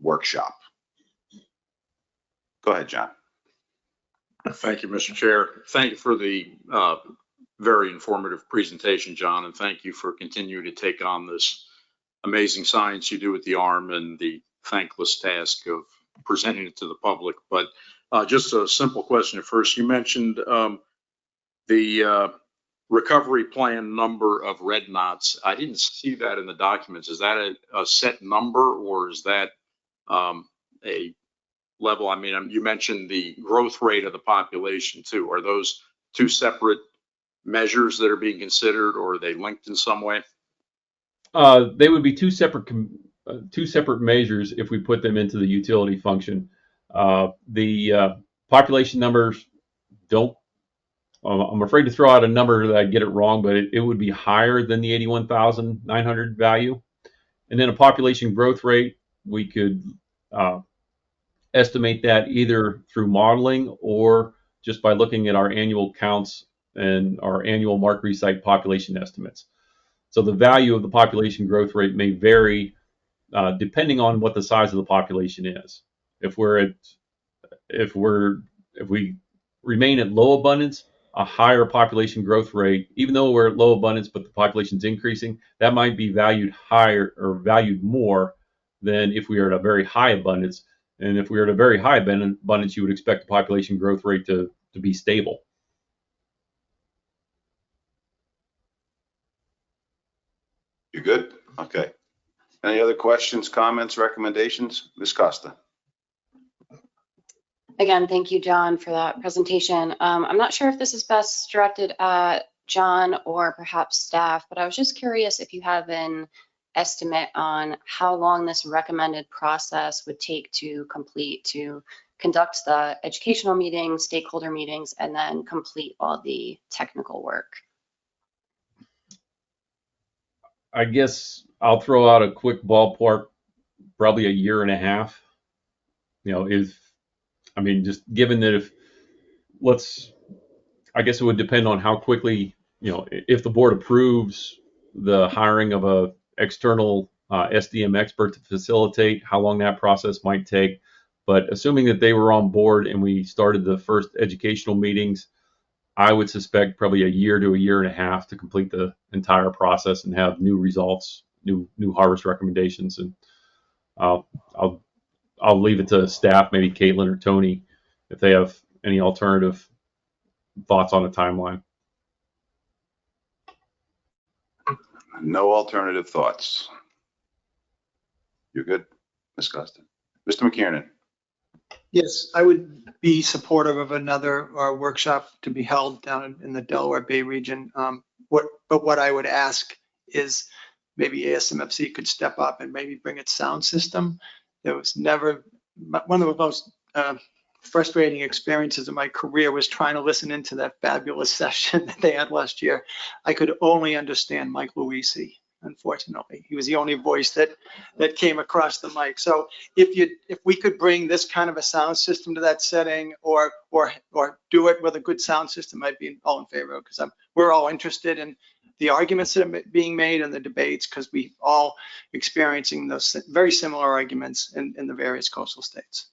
workshop. Go ahead, John. Thank you, Mr. Chair. Thank you for the very informative presentation, John, and thank you for continuing to take on this amazing science you do with the ARM and the thankless task of presenting it to the public. But just a simple question at first. You mentioned the recovery plan number of red knots. I didn't see that in the documents. Is that a set number, or is that a level? I mean, you mentioned the growth rate of the population too. Are those two separate measures that are being considered, or are they linked in some way? They would be two separate measures if we put them into the utility function. The population numbers don't. I'm afraid to throw out a number that I get it wrong, but it would be higher than the 81,900 value. And then a population growth rate, we could estimate that either through modeling or just by looking at our annual counts and our annual mark resite population estimates. So the value of the population growth rate may vary depending on what the size of the population is. If we remain at low abundance, a higher population growth rate, even though we're at low abundance but the population's increasing, that might be valued higher or valued more than if we are at a very high abundance. And if we are at a very high abundance, you would expect the population growth rate to be stable. You're good? Okay. Any other questions, comments, recommendations? Ms. Costa. Again, thank you, John, for that presentation. I'm not sure if this is best directed at John or perhaps staff, but I was just curious if you have an estimate on how long this recommended process would take to complete, to conduct the educational meetings, stakeholder meetings, and then complete all the technical work. I guess I'll throw out a quick ballpark, probably a year and a half. Just given that I guess it would depend on how quickly, if the board approves the hiring of a external SDM expert to facilitate, how long that process might take. But assuming that they were on board and we started the first educational meetings, I would suspect probably a year to a year and a half to complete the entire process and have new results, new harvest recommendations. And I'll leave it to staff, maybe Caitlin or Tony, if they have any alternative thoughts on a timeline. No alternative thoughts. You're good, Ms. Costa. Mr. McKiernan. Yes, I would be supportive of another workshop to be held down in the Delaware Bay region. But what I would ask is maybe ASMFC could step up and maybe bring its sound system. There was never, one of the most frustrating experiences of my career was trying to listen into that fabulous session that they had last year. I could only understand Mike Luisi, unfortunately. He was the only voice that came across the mic. So if we could bring this kind of a sound system to that setting, or do it with a good sound system, I'd be all in favor, because we're all interested in the arguments that are being made and the debates, because we all experiencing those very similar arguments in the various coastal states.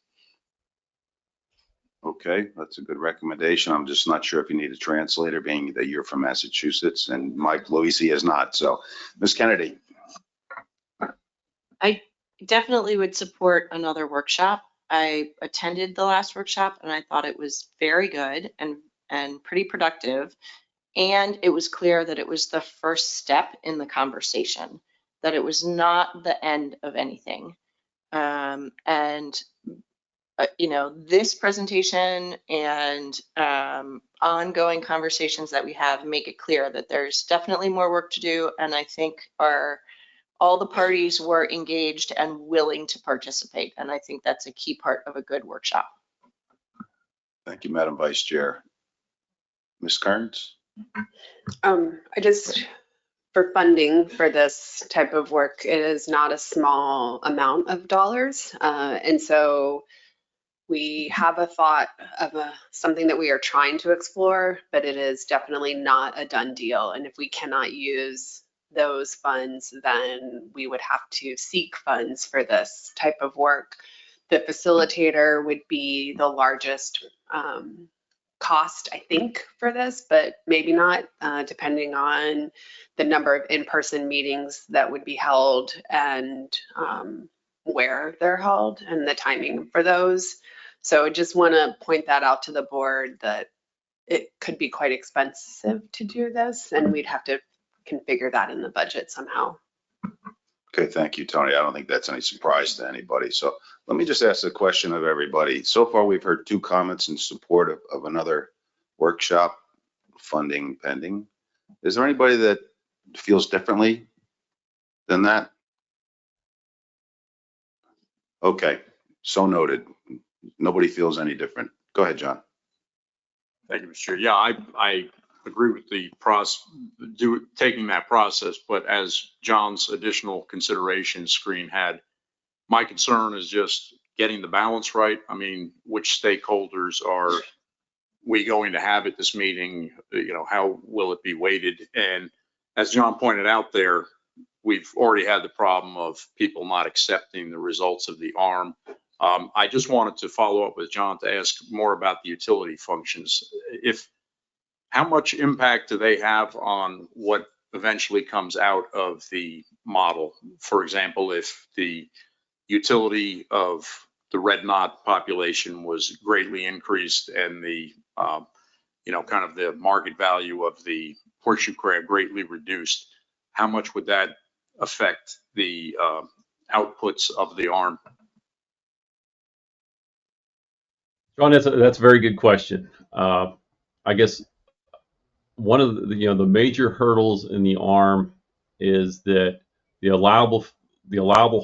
Okay, that's a good recommendation. I'm just not sure if you need a translator, being that you're from Massachusetts and Mike Luisi is not. So, Ms. Kennedy. I definitely would support another workshop. I attended the last workshop and I thought it was very good and pretty productive. And it was clear that it was the first step in the conversation, that it was not the end of anything. This presentation and ongoing conversations that we have make it clear that there's definitely more work to do. And I think all the parties were engaged and willing to participate. And I think that's a key part of a good workshop. Thank you, Madam Vice Chair. Ms. Kearns? For funding for this type of work, it is not a small amount of dollars. And so we have a thought of something that we are trying to explore, but it is definitely not a done deal. And if we cannot use those funds, then we would have to seek funds for this type of work. The facilitator would be the largest cost, I think, for this, but maybe not, depending on the number of in-person meetings that would be held and where they're held and the timing for those. So I just want to point that out to the board, that it could be quite expensive to do this, and we'd have to configure that in the budget somehow. Okay, thank you, Tony. I don't think that's any surprise to anybody. So let me just ask a question of everybody. So far, we've heard 2 comments in support of another workshop, funding pending. Is there anybody that feels differently than that? Okay, so noted. Nobody feels any different. Go ahead, John. Thank you, Mr. Chair. Yeah, I agree with the taking that process, but as John's additional consideration screen had, my concern is just getting the balance right. I mean, which stakeholders are we going to have at this meeting? How will it be weighted? And as John pointed out there, we've already had the problem of people not accepting the results of the ARM. I just wanted to follow up with John to ask more about the utility functions. How much impact do they have on what eventually comes out of the model? For example, if the utility of the red knot population was greatly increased and the kind of the market value of the horseshoe crab greatly reduced, how much would that affect the outputs of the ARM? John, that's a very good question. I guess one of the major hurdles in the ARM is that the allowable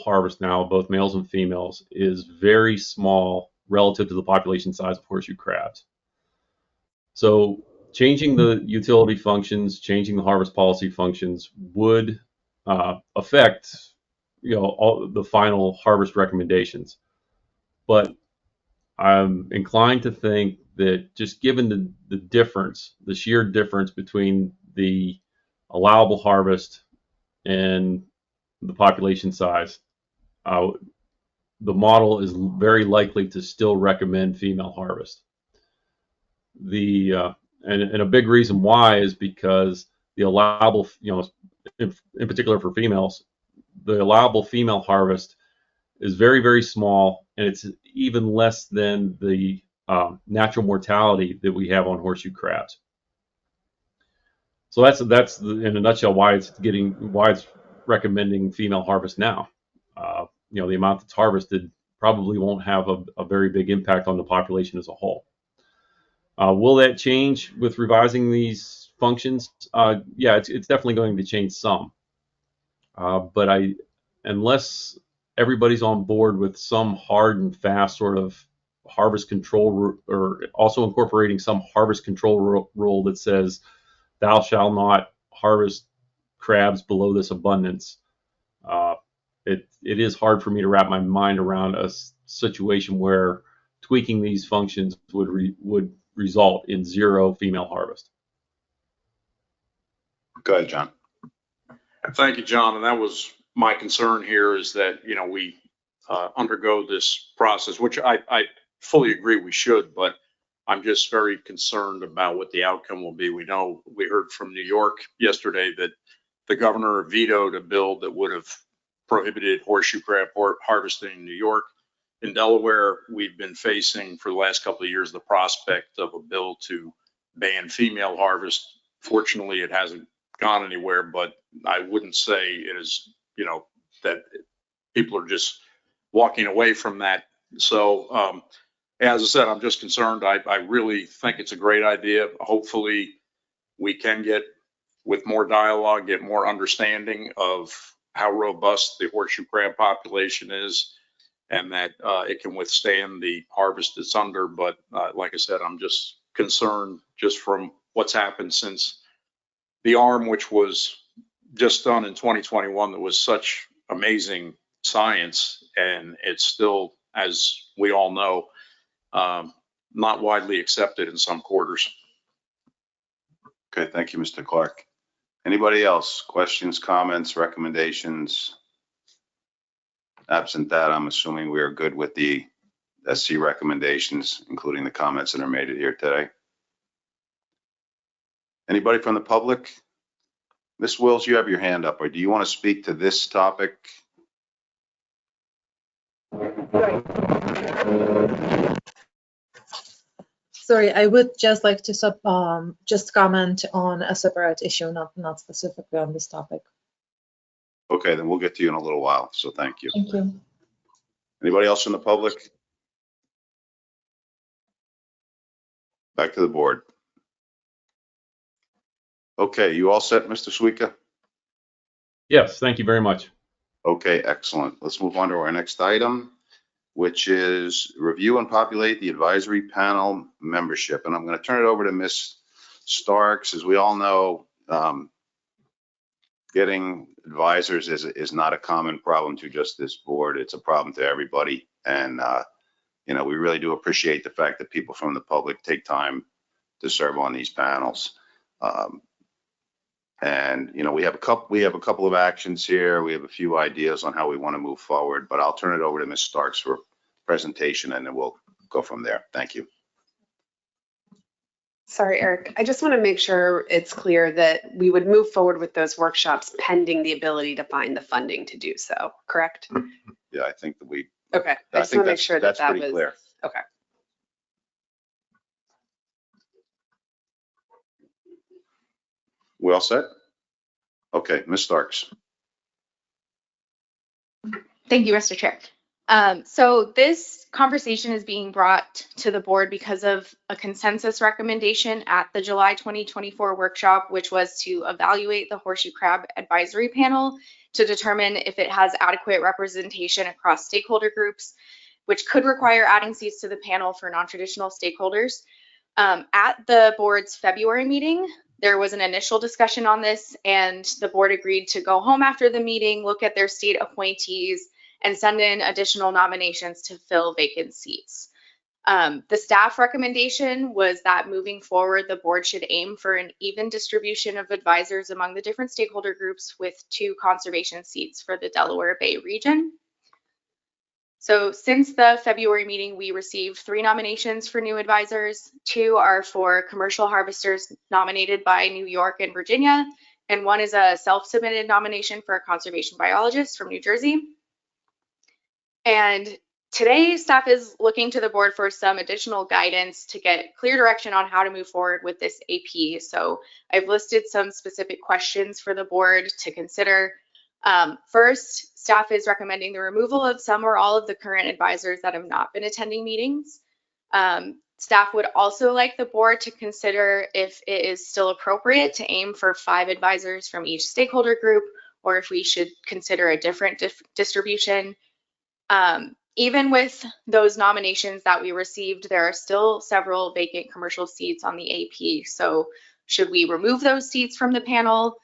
harvest now, both males and females, is very small relative to the population size of horseshoe crabs. So changing the utility functions, changing the harvest policy functions would affect all the final harvest recommendations. But I'm inclined to think that just given the difference, the sheer difference between the allowable harvest and the population size, the model is very likely to still recommend female harvest. And a big reason why is because the allowable, in particular for females, the allowable female harvest is very, very small, and it's even less than the natural mortality that we have on horseshoe crabs. So that's in a nutshell why it's recommending female harvest now. The amount that's harvested probably won't have a very big impact on the population as a whole. Will that change with revising these functions? Yeah, it's definitely going to change some. But unless everybody's on board with some hard and fast sort of harvest control, or also incorporating some harvest control rule that says thou shalt not harvest crabs below this abundance, it is hard for me to wrap my mind around a situation where tweaking these functions would result in zero female harvest. Go ahead, John. Thank you, John. And that was my concern here, is that, we undergo this process, which I fully agree we should, but I'm just very concerned about what the outcome will be. We heard from New York yesterday that the governor vetoed a bill that would have prohibited horseshoe crab harvesting in New York. In Delaware, we've been facing for the last couple of years the prospect of a bill to ban female harvest. Fortunately, it hasn't gone anywhere, but I wouldn't say it is, that people are just walking away from that. So, as I said, I'm just concerned. I really think it's a great idea. Hopefully we can get, with more dialogue, get more understanding of how robust the horseshoe crab population is, and that it can withstand the harvest it's under. But like I said, I'm just concerned just from what's happened since the ARM, which was just done in 2021, that was such amazing science, and it's still, as we all know, not widely accepted in some quarters. Okay, thank you, Mr. Clark. Anybody else? Questions, comments, recommendations? Absent that, I'm assuming we are good with the SC recommendations, including the comments that are made here today. Anybody from the public? Ms. Wills, you have your hand up, or do you want to speak to this topic? Sorry, I would just like to just comment on a separate issue, not specifically on this topic. Okay, then we'll get to you in a little while, so thank you. Thank you. Anybody else in the public? Back to the board. Okay, you all set, Mr. Suica? Yes, thank you very much. Okay, excellent. Let's move on to our next item, which is review and populate the advisory panel membership. And I'm going to turn it over to Ms. Starks. As we all know, getting advisors is not a common problem to just this board. It's a problem to everybody. And, we really do appreciate the fact that people from the public take time to serve on these panels. And we have a couple of actions here. We have a few ideas on how we want to move forward, but I'll turn it over to Ms. Starks for presentation, and then we'll go from there. Thank you. Sorry, Eric. I just want to make sure it's clear that we would move forward with those workshops pending the ability to find the funding to do so, correct? Yeah, I think that we. Okay. I just want to make sure that that's pretty clear. Okay. We all set? Okay, Ms. Starks. Thank you, Mr. Chair. So this conversation is being brought to the board because of a consensus recommendation at the July 2024 workshop, which was to evaluate the Horseshoe Crab Advisory Panel to determine if it has adequate representation across stakeholder groups, which could require adding seats to the panel for non-traditional stakeholders. At the board's February meeting, there was an initial discussion on this, and the board agreed to go home after the meeting, look at their state appointees, and send in additional nominations to fill vacant seats. The staff recommendation was that moving forward, the board should aim for an even distribution of advisors among the different stakeholder groups, with 2 conservation seats for the Delaware Bay region. So since the February meeting, we received 3 nominations for new advisors. 2 are for commercial harvesters nominated by New York and Virginia, and 1 is a self-submitted nomination for a conservation biologist from New Jersey. And today, staff is looking to the board for some additional guidance to get clear direction on how to move forward with this AP. So I've listed some specific questions for the board to consider. First, staff is recommending the removal of some or all of the current advisors that have not been attending meetings. Staff would also like the board to consider if it is still appropriate to aim for 5 advisors from each stakeholder group, or if we should consider a different distribution. Even with those nominations that we received, there are still several vacant commercial seats on the AP. So should we remove those seats from the panel?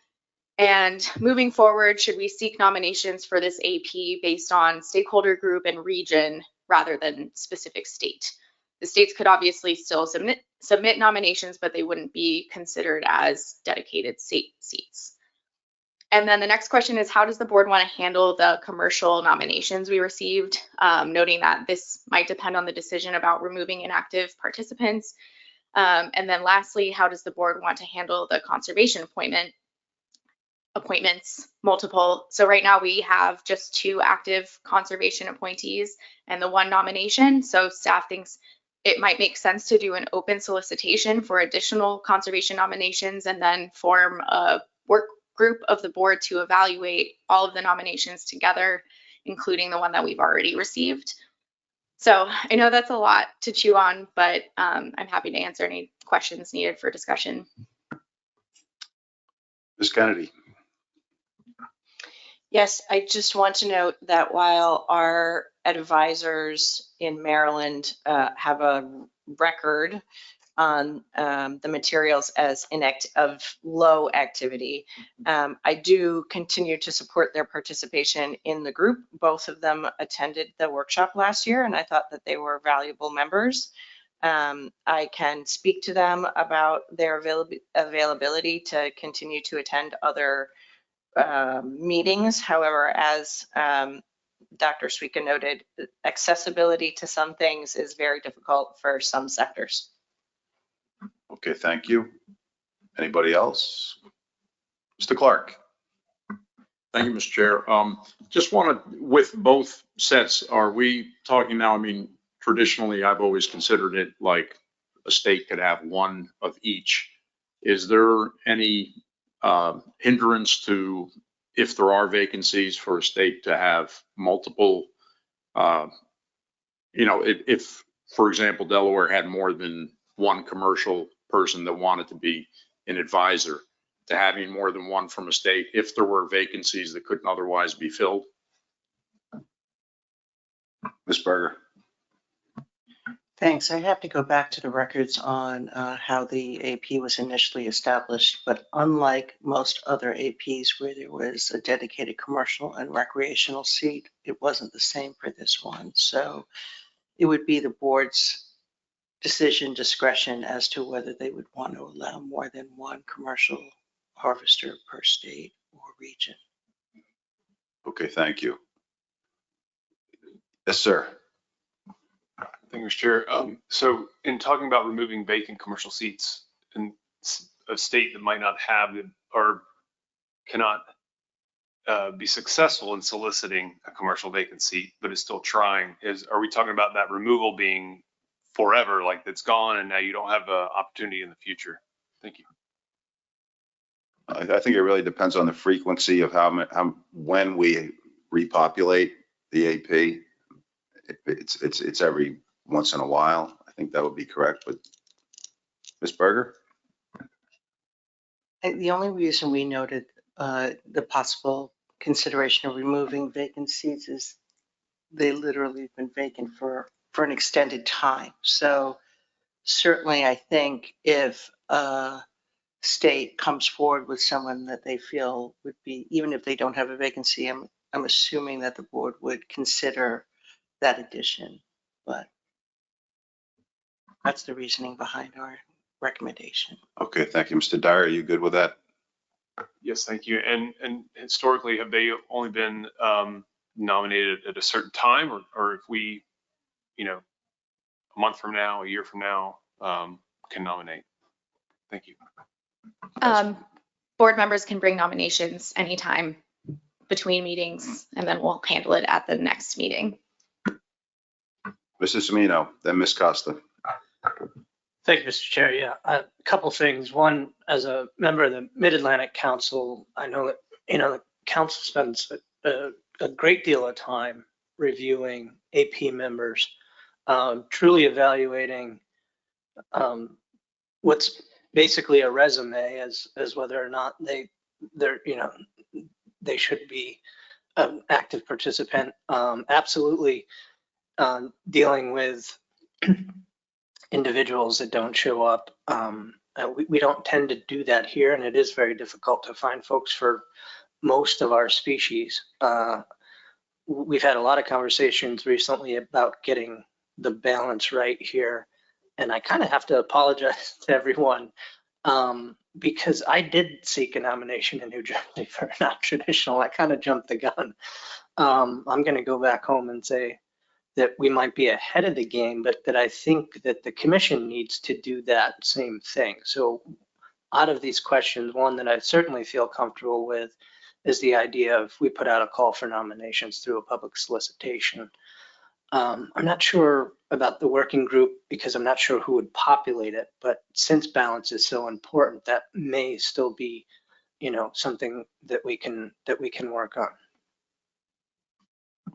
And moving forward, should we seek nominations for this AP based on stakeholder group and region rather than specific state? The states could obviously still submit nominations, but they wouldn't be considered as dedicated state seats. And then the next question is, how does the board want to handle the commercial nominations we received? Noting that this might depend on the decision about removing inactive participants. And then lastly, how does the board want to handle the conservation appointments, multiple? So right now we have just 2 active conservation appointees and the 1 nomination. So staff thinks it might make sense to do an open solicitation for additional conservation nominations and then form a work group of the board to evaluate all of the nominations together, including the one that we've already received. So I know that's a lot to chew on, but I'm happy to answer any questions needed for discussion. Ms. Kennedy. Yes, I just want to note that while our advisors in Maryland have a record on the materials as of low activity, I do continue to support their participation in the group. Both of them attended the workshop last year, and I thought that they were valuable members. I can speak to them about their availability to continue to attend other meetings. However, as Dr. Suika noted, accessibility to some things is very difficult for some sectors. Okay, thank you. Anybody else? Mr. Clark. Thank you, Mr. Chair. Just want to, with both sets, are we talking now, I mean, traditionally, I've always considered it like a state could have 1 of each. Is there any hindrance to, if there are vacancies, for a state to have multiple, if, for example, Delaware had more than 1 commercial person that wanted to be an advisor, to having more than 1 from a state if there were vacancies that couldn't otherwise be filled? Ms. Berger. Thanks. I have to go back to the records on how the AP was initially established, but unlike most other APs where there was a dedicated commercial and recreational seat, it wasn't the same for this one. So it would be the board's discretion as to whether they would want to allow more than 1 commercial harvester per state or region. Okay, thank you. Yes, sir. Thank you, Mr. Chair. So in talking about removing vacant commercial seats in a state that might not have or cannot be successful in soliciting a commercial vacant seat, but is still trying, are we talking about that removal being forever, like it's gone and now you don't have an opportunity in the future? Thank you. I think it really depends on the frequency of when we repopulate the AP. It's every once in a while. I think that would be correct, but Ms. Berger? The only reason we noted the possible consideration of removing vacant seats is they literally have been vacant for an extended time. So certainly I think if a state comes forward with someone that they feel would be, even if they don't have a vacancy, I'm assuming that the board would consider that addition, but that's the reasoning behind our recommendation. Okay, thank you. Mr. Dyer, are you good with that? Yes, thank you. And historically, have they only been nominated at a certain time, or if we, a month from now, a year from now, can nominate? Thank you. Board members can bring nominations anytime between meetings, and then we'll handle it at the next meeting. Mr. Semino, then Ms. Costa. Thank you, Mr. Chair. Yeah, a couple things. One, as a member of the Mid-Atlantic Council, I know that, the council spends a great deal of time reviewing AP members, truly evaluating what's basically a resume as whether or not they're they should be an active participant. Absolutely dealing with individuals that don't show up. We don't tend to do that here, and it is very difficult to find folks for most of our species. We've had a lot of conversations recently about getting the balance right here, and I kind of have to apologize to everyone because I did seek a nomination in New Jersey for a non-traditional. I kind of jumped the gun. I'm going to go back home and say that we might be ahead of the game, but that I think that the commission needs to do that same thing. So out of these questions, one that I certainly feel comfortable with is the idea of we put out a call for nominations through a public solicitation. I'm not sure about the working group because I'm not sure who would populate it, but since balance is so important, that may still be, something that we can work on.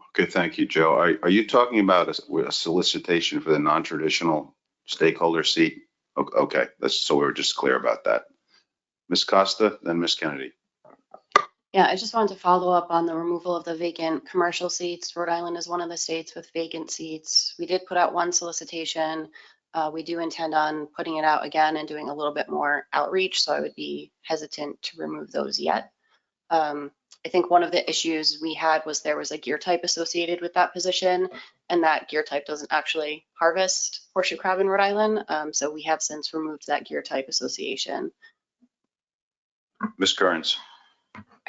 Okay, thank you, Joe. Are you talking about a solicitation for the non-traditional stakeholder seat? Okay, so we're just clear about that. Ms. Costa, then Ms. Kennedy. Yeah, I just wanted to follow up on the removal of the vacant commercial seats. Rhode Island is one of the states with vacant seats. We did put out one solicitation. We do intend on putting it out again and doing a little bit more outreach, so I would be hesitant to remove those yet. I think one of the issues we had was there was a gear type associated with that position, and that gear type doesn't actually harvest horseshoe crab in Rhode Island, so we have since removed that gear type association. Ms. Kearns.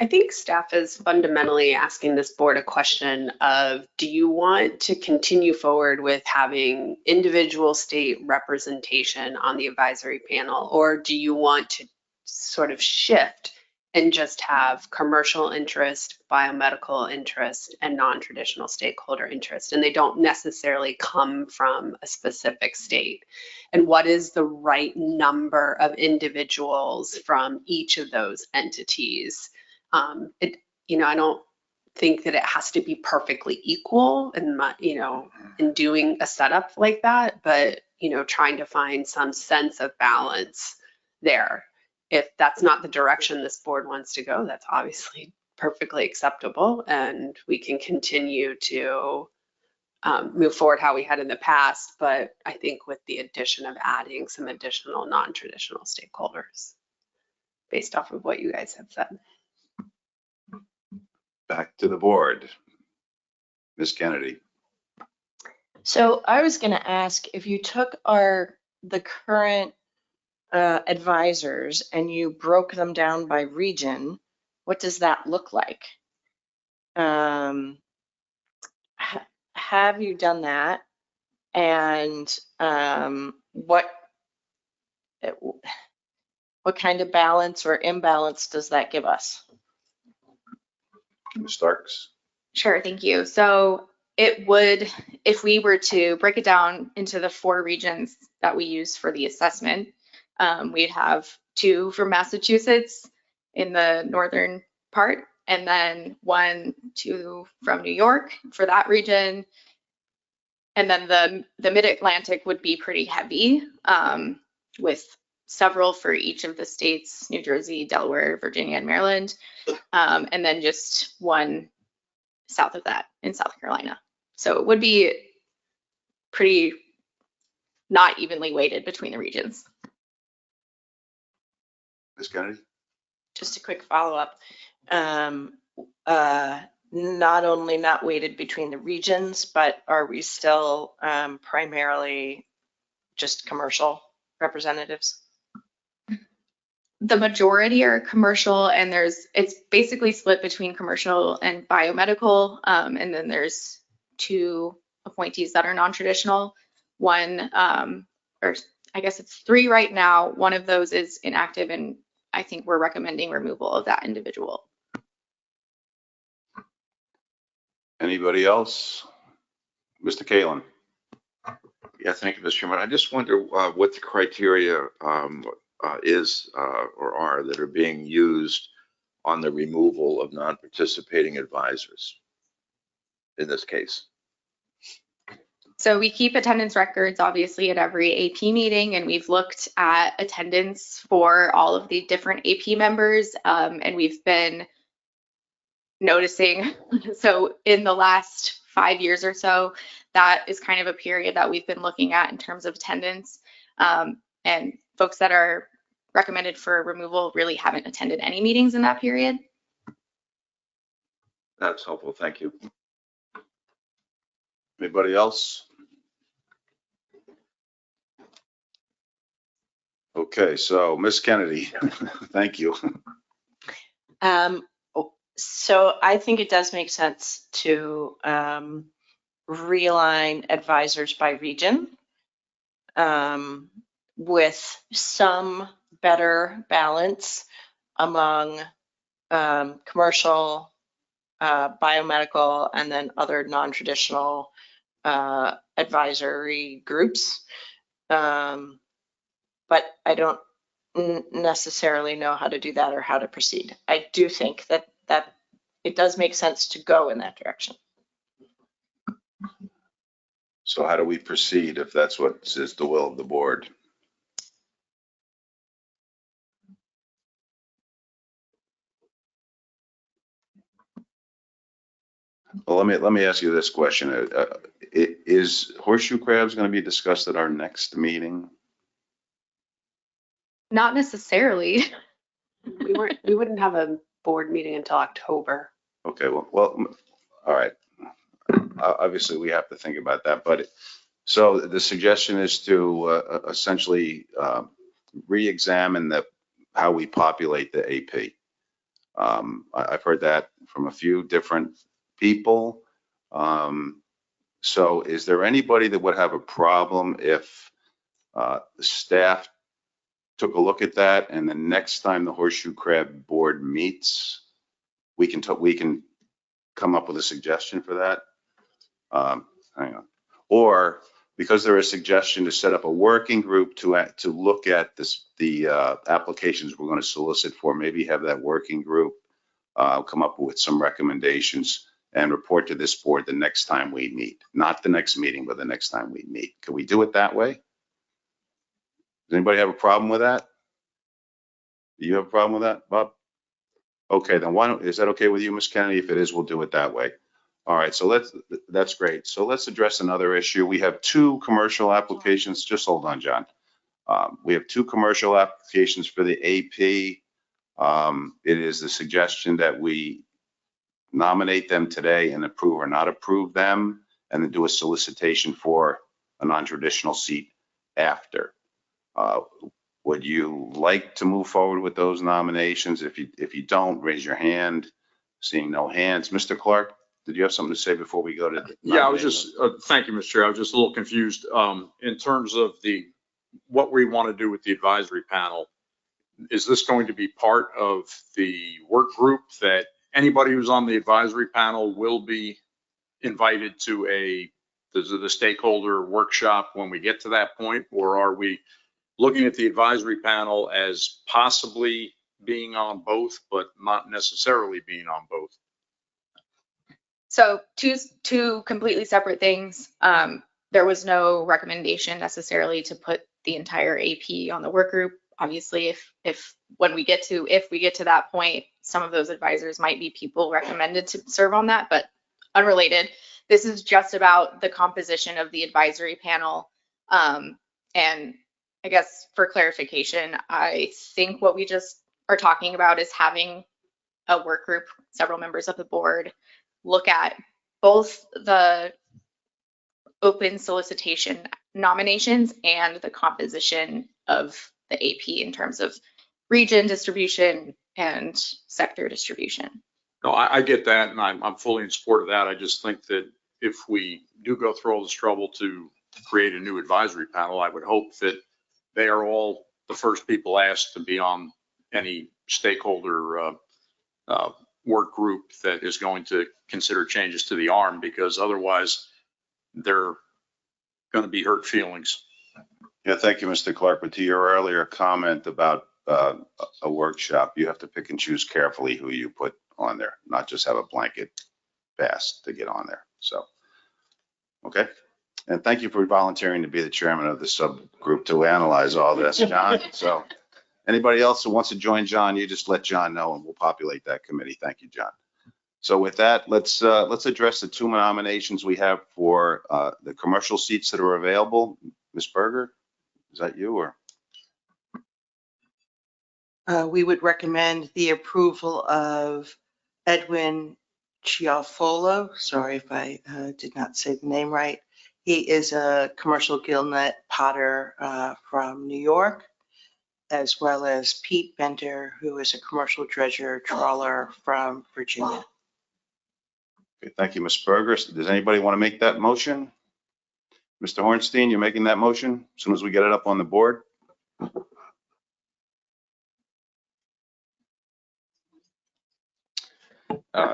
I think staff is fundamentally asking this board a question of, do you want to continue forward with having individual state representation on the advisory panel, or do you want to sort of shift and just have commercial interest, biomedical interest, and non-traditional stakeholder interest, and they don't necessarily come from a specific state? And what is the right number of individuals from each of those entities? I don't think that it has to be perfectly equal in doing a setup like that, but, trying to find some sense of balance there. If that's not the direction this board wants to go, that's obviously perfectly acceptable, and we can continue to move forward how we had in the past. But I think with the addition of adding some additional non-traditional stakeholders based off of what you guys have said. Back to the board. Ms. Kennedy. So I was going to ask, if you took the current advisors and you broke them down by region, what does that look like? Have you done that? And what kind of balance or imbalance does that give us? Ms. Starks. Sure, thank you. So it would, if we were to break it down into the 4 regions that we use for the assessment, we'd have 2 from Massachusetts in the northern part, and then 1, 2 from New York for that region. And then the Mid-Atlantic would be pretty heavy, with several for each of the states, New Jersey, Delaware, Virginia, and Maryland, and then just 1 south of that in South Carolina. So it would be pretty not evenly weighted between the regions. Ms. Kennedy. Just a quick follow-up. Not only not weighted between the regions, but are we still primarily just commercial representatives? The majority are commercial, and it's basically split between commercial and biomedical, and then there's 2 appointees that are non-traditional. 1, or I guess it's 3 right now. 1 of those is inactive, and I think we're recommending removal of that individual. Anybody else? Mr. Kalen. Yeah, thank you, Mr. Chairman. I just wonder what the criteria is or are that are being used on the removal of non-participating advisors in this case. So we keep attendance records, obviously, at every AP meeting, and we've looked at attendance for all of the different AP members, and we've been noticing. So in the last 5 years or so, that is kind of a period that we've been looking at in terms of attendance. And folks that are recommended for removal really haven't attended any meetings in that period. That's helpful. Thank you. Anybody else? Okay, so Ms. Kennedy, thank you. So I think it does make sense to realign advisors by region with some better balance among commercial, biomedical, and then other non-traditional advisory groups. But I don't necessarily know how to do that or how to proceed. I do think that it does make sense to go in that direction. So how do we proceed if that's what is the will of the board? Well, let me ask you this question. Is horseshoe crabs going to be discussed at our next meeting? Not necessarily. We wouldn't have a board meeting until October. Okay, well, all right. Obviously, we have to think about that, but so the suggestion is to essentially re-examine how we populate the AP. I've heard that from a few different people. So is there anybody that would have a problem if the staff took a look at that, and the next time the Horseshoe Crab Board meets, we can come up with a suggestion for that? Hang on. Or because there is a suggestion to set up a working group to look at the applications we're going to solicit for, maybe have that working group come up with some recommendations and report to this board the next time we meet. Not the next meeting, but the next time we meet. Can we do it that way? Does anybody have a problem with that? Do you have a problem with that, Bob? Okay, then is that okay with you, Ms. Kennedy? If it is, we'll do it that way. All right, so that's great. So let's address another issue. We have 2 commercial applications. Just hold on, John. We have 2 commercial applications for the AP. It is the suggestion that we nominate them today and approve or not approve them, and then do a solicitation for a non-traditional seat after. Would you like to move forward with those nominations? If you don't, raise your hand. Seeing no hands. Mr. Clark, did you have something to say before we go to the Yeah, I was just, thank you, Mr. Chair. I was just a little confused in terms of what we want to do with the advisory panel. Is this going to be part of the work group that anybody who's on the advisory panel will be invited to the stakeholder workshop when we get to that point? Or are we looking at the advisory panel as possibly being on both, but not necessarily being on both? So two completely separate things. There was no recommendation necessarily to put the entire AP on the work group. Obviously, if we get to that point, some of those advisors might be people recommended to serve on that, but unrelated. This is just about the composition of the advisory panel. And I guess for clarification, I think what we just are talking about is having a work group, several members of the board, look at both the open solicitation nominations and the composition of the AP in terms of region distribution and sector distribution. No, I get that, and I'm fully in support of that. I just think that if we do go through all this trouble to create a new advisory panel, I would hope that they are all the first people asked to be on any stakeholder work group that is going to consider changes to the ARM, because otherwise they're going to be hurt feelings. Yeah, thank you, Mr. Clark. But to your earlier comment about a workshop, you have to pick and choose carefully who you put on there, not just have a blanket pass to get on there. So, okay. And thank you for volunteering to be the chairman of the subgroup to analyze all this, John. So anybody else who wants to join John, you just let John know and we'll populate that committee. Thank you, John. So with that, let's address the two nominations we have for the commercial seats that are available. Ms. Berger, is that you or? We would recommend the approval of Edwin Chiafolo. Sorry if I did not say the name right. He is a commercial gillnet potter from New York, as well as Pete Bender, who is a commercial dredger trawler from Virginia. Okay, thank you, Ms. Berger. Does anybody want to make that motion? Mr. Hornstein, you're making that motion as soon as we get it up on the board?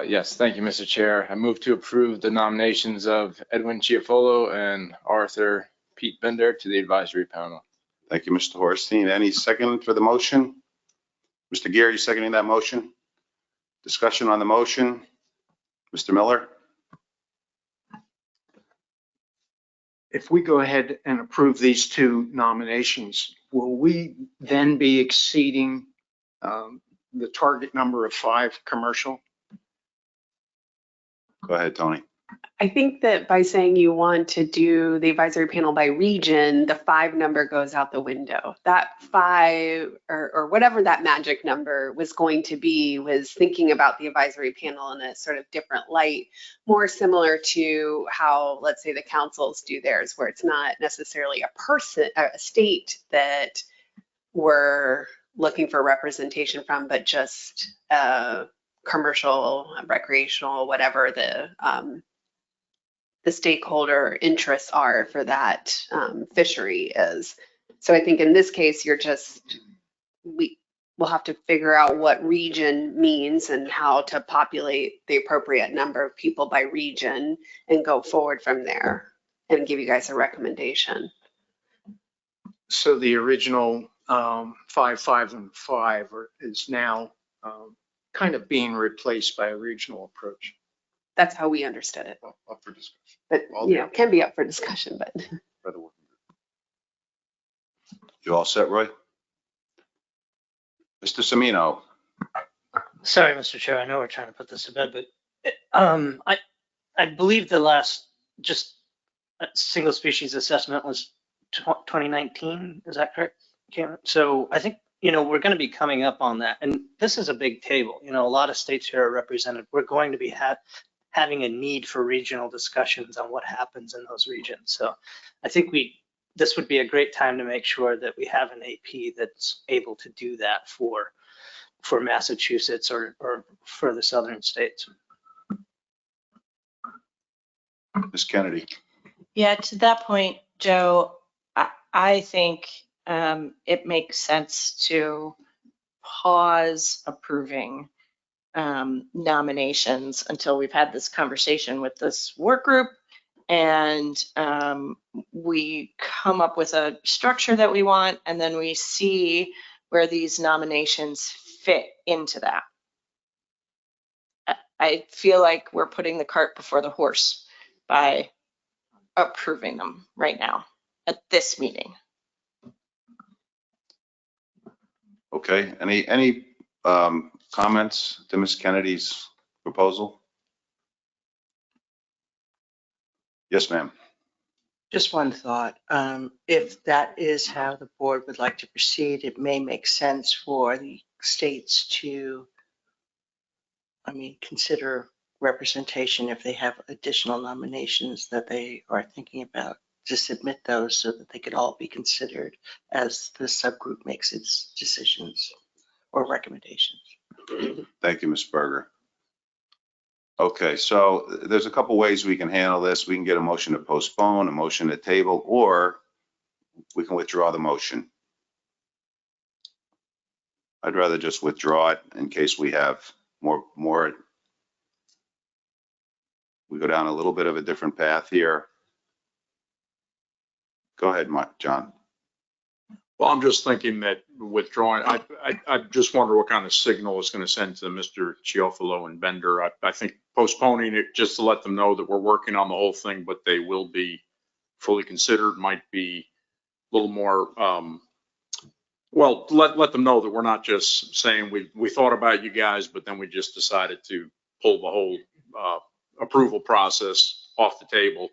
Yes, thank you, Mr. Chair. I move to approve the nominations of Edwin Chiafolo and Arthur Pete Bender to the advisory panel. Thank you, Mr. Hornstein. Any second for the motion? Mr. Gear, you seconding that motion? Discussion on the motion? Mr. Miller? If we go ahead and approve these two nominations, will we then be exceeding the target number of 5 commercial? Go ahead, Tony. I think that by saying you want to do the advisory panel by region, the 5 number goes out the window. That 5 or whatever that magic number was going to be was thinking about the advisory panel in a sort of different light, more similar to how, let's say, the councils do theirs, where it's not necessarily a state that we're looking for representation from, but just commercial, recreational, whatever the stakeholder interests are for that fishery is. So I think in this case, we'll have to figure out what region means and how to populate the appropriate number of people by region and go forward from there and give you guys a recommendation. So the original 5, 5, and 5 is now kind of being replaced by a regional approach. That's how we understood it. Well, up for discussion. But, can be up for discussion, but. You all set, Roy? Mr. Semino? Sorry, Mr. Chair, I know we're trying to put this to bed, but I believe the last just single species assessment was 2019. Is that correct, Cameron? So I think, we're going to be coming up on that. And this is a big table. A lot of states here are represented. We're going to be having a need for regional discussions on what happens in those regions. So I think this would be a great time to make sure that we have an AP that's able to do that for Massachusetts or for the southern states. Ms. Kennedy? Yeah, to that point, Joe, I think it makes sense to pause approving nominations until we've had this conversation with this work group and we come up with a structure that we want, and then we see where these nominations fit into that. I feel like we're putting the cart before the horse by approving them right now at this meeting. Okay, any comments to Ms. Kennedy's proposal? Yes, ma'am. Just one thought. If that is how the board would like to proceed, it may make sense for the states to, consider representation if they have additional nominations that they are thinking about, to submit those so that they could all be considered as the subgroup makes its decisions or recommendations. Thank you, Ms. Berger. Okay, so there's a couple ways we can handle this. We can get a motion to postpone, a motion to table, or we can withdraw the motion. I'd rather just withdraw it in case we have more. We go down a little bit of a different path here. Go ahead, John. Well, I'm just thinking that withdrawing, I just wonder what kind of signal it's going to send to Mr. Chiafolo and Bender. I think postponing it just to let them know that we're working on the whole thing, but they will be fully considered, might be a little more, well, let them know that we're not just saying we thought about you guys, but then we just decided to pull the whole approval process off the table.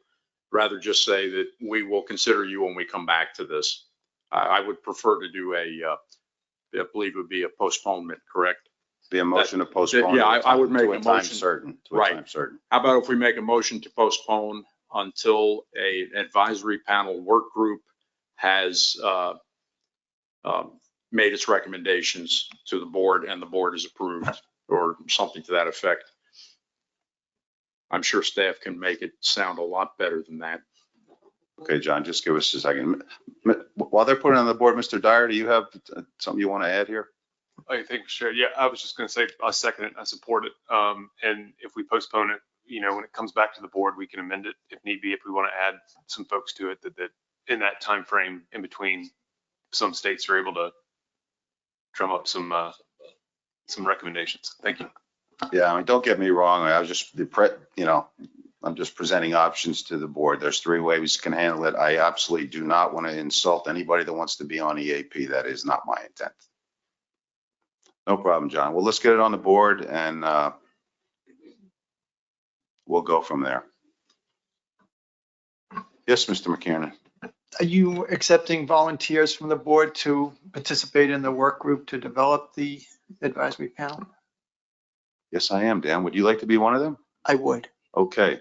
Rather just say that we will consider you when we come back to this. I would prefer to do I believe it would be a postponement, correct? Be a motion to postpone. Yeah, I would make to a a time motion. certain. To Right. a time certain. How about if we make a motion to postpone until an advisory panel work group has made its recommendations to the board and the board is approved, or something to that effect. I'm sure staff can make it sound a lot better than that. Okay, John, just give us a second. While they're putting on the board, Mr. Dyer, do you have something you want to add here? I think, sure. Yeah, I was just going to say, I second it. I support it. And if we postpone it, when it comes back to the board, we can amend it if need be, if we want to add some folks to it that in that time frame in between, some states are able to drum up some recommendations. Thank you. Yeah, I mean, don't get me wrong. I was just, I'm just presenting options to the board. There's 3 ways you can handle it. I absolutely do not want to insult anybody that wants to be on EAP. That is not my intent. No problem, John. Well, let's get it on the board and we'll go from there. Yes, Mr. McKiernan. Are you accepting volunteers from the board to participate in the work group to develop the advisory panel? Yes, I am, Dan. Would you like to be one of them? I would. Okay.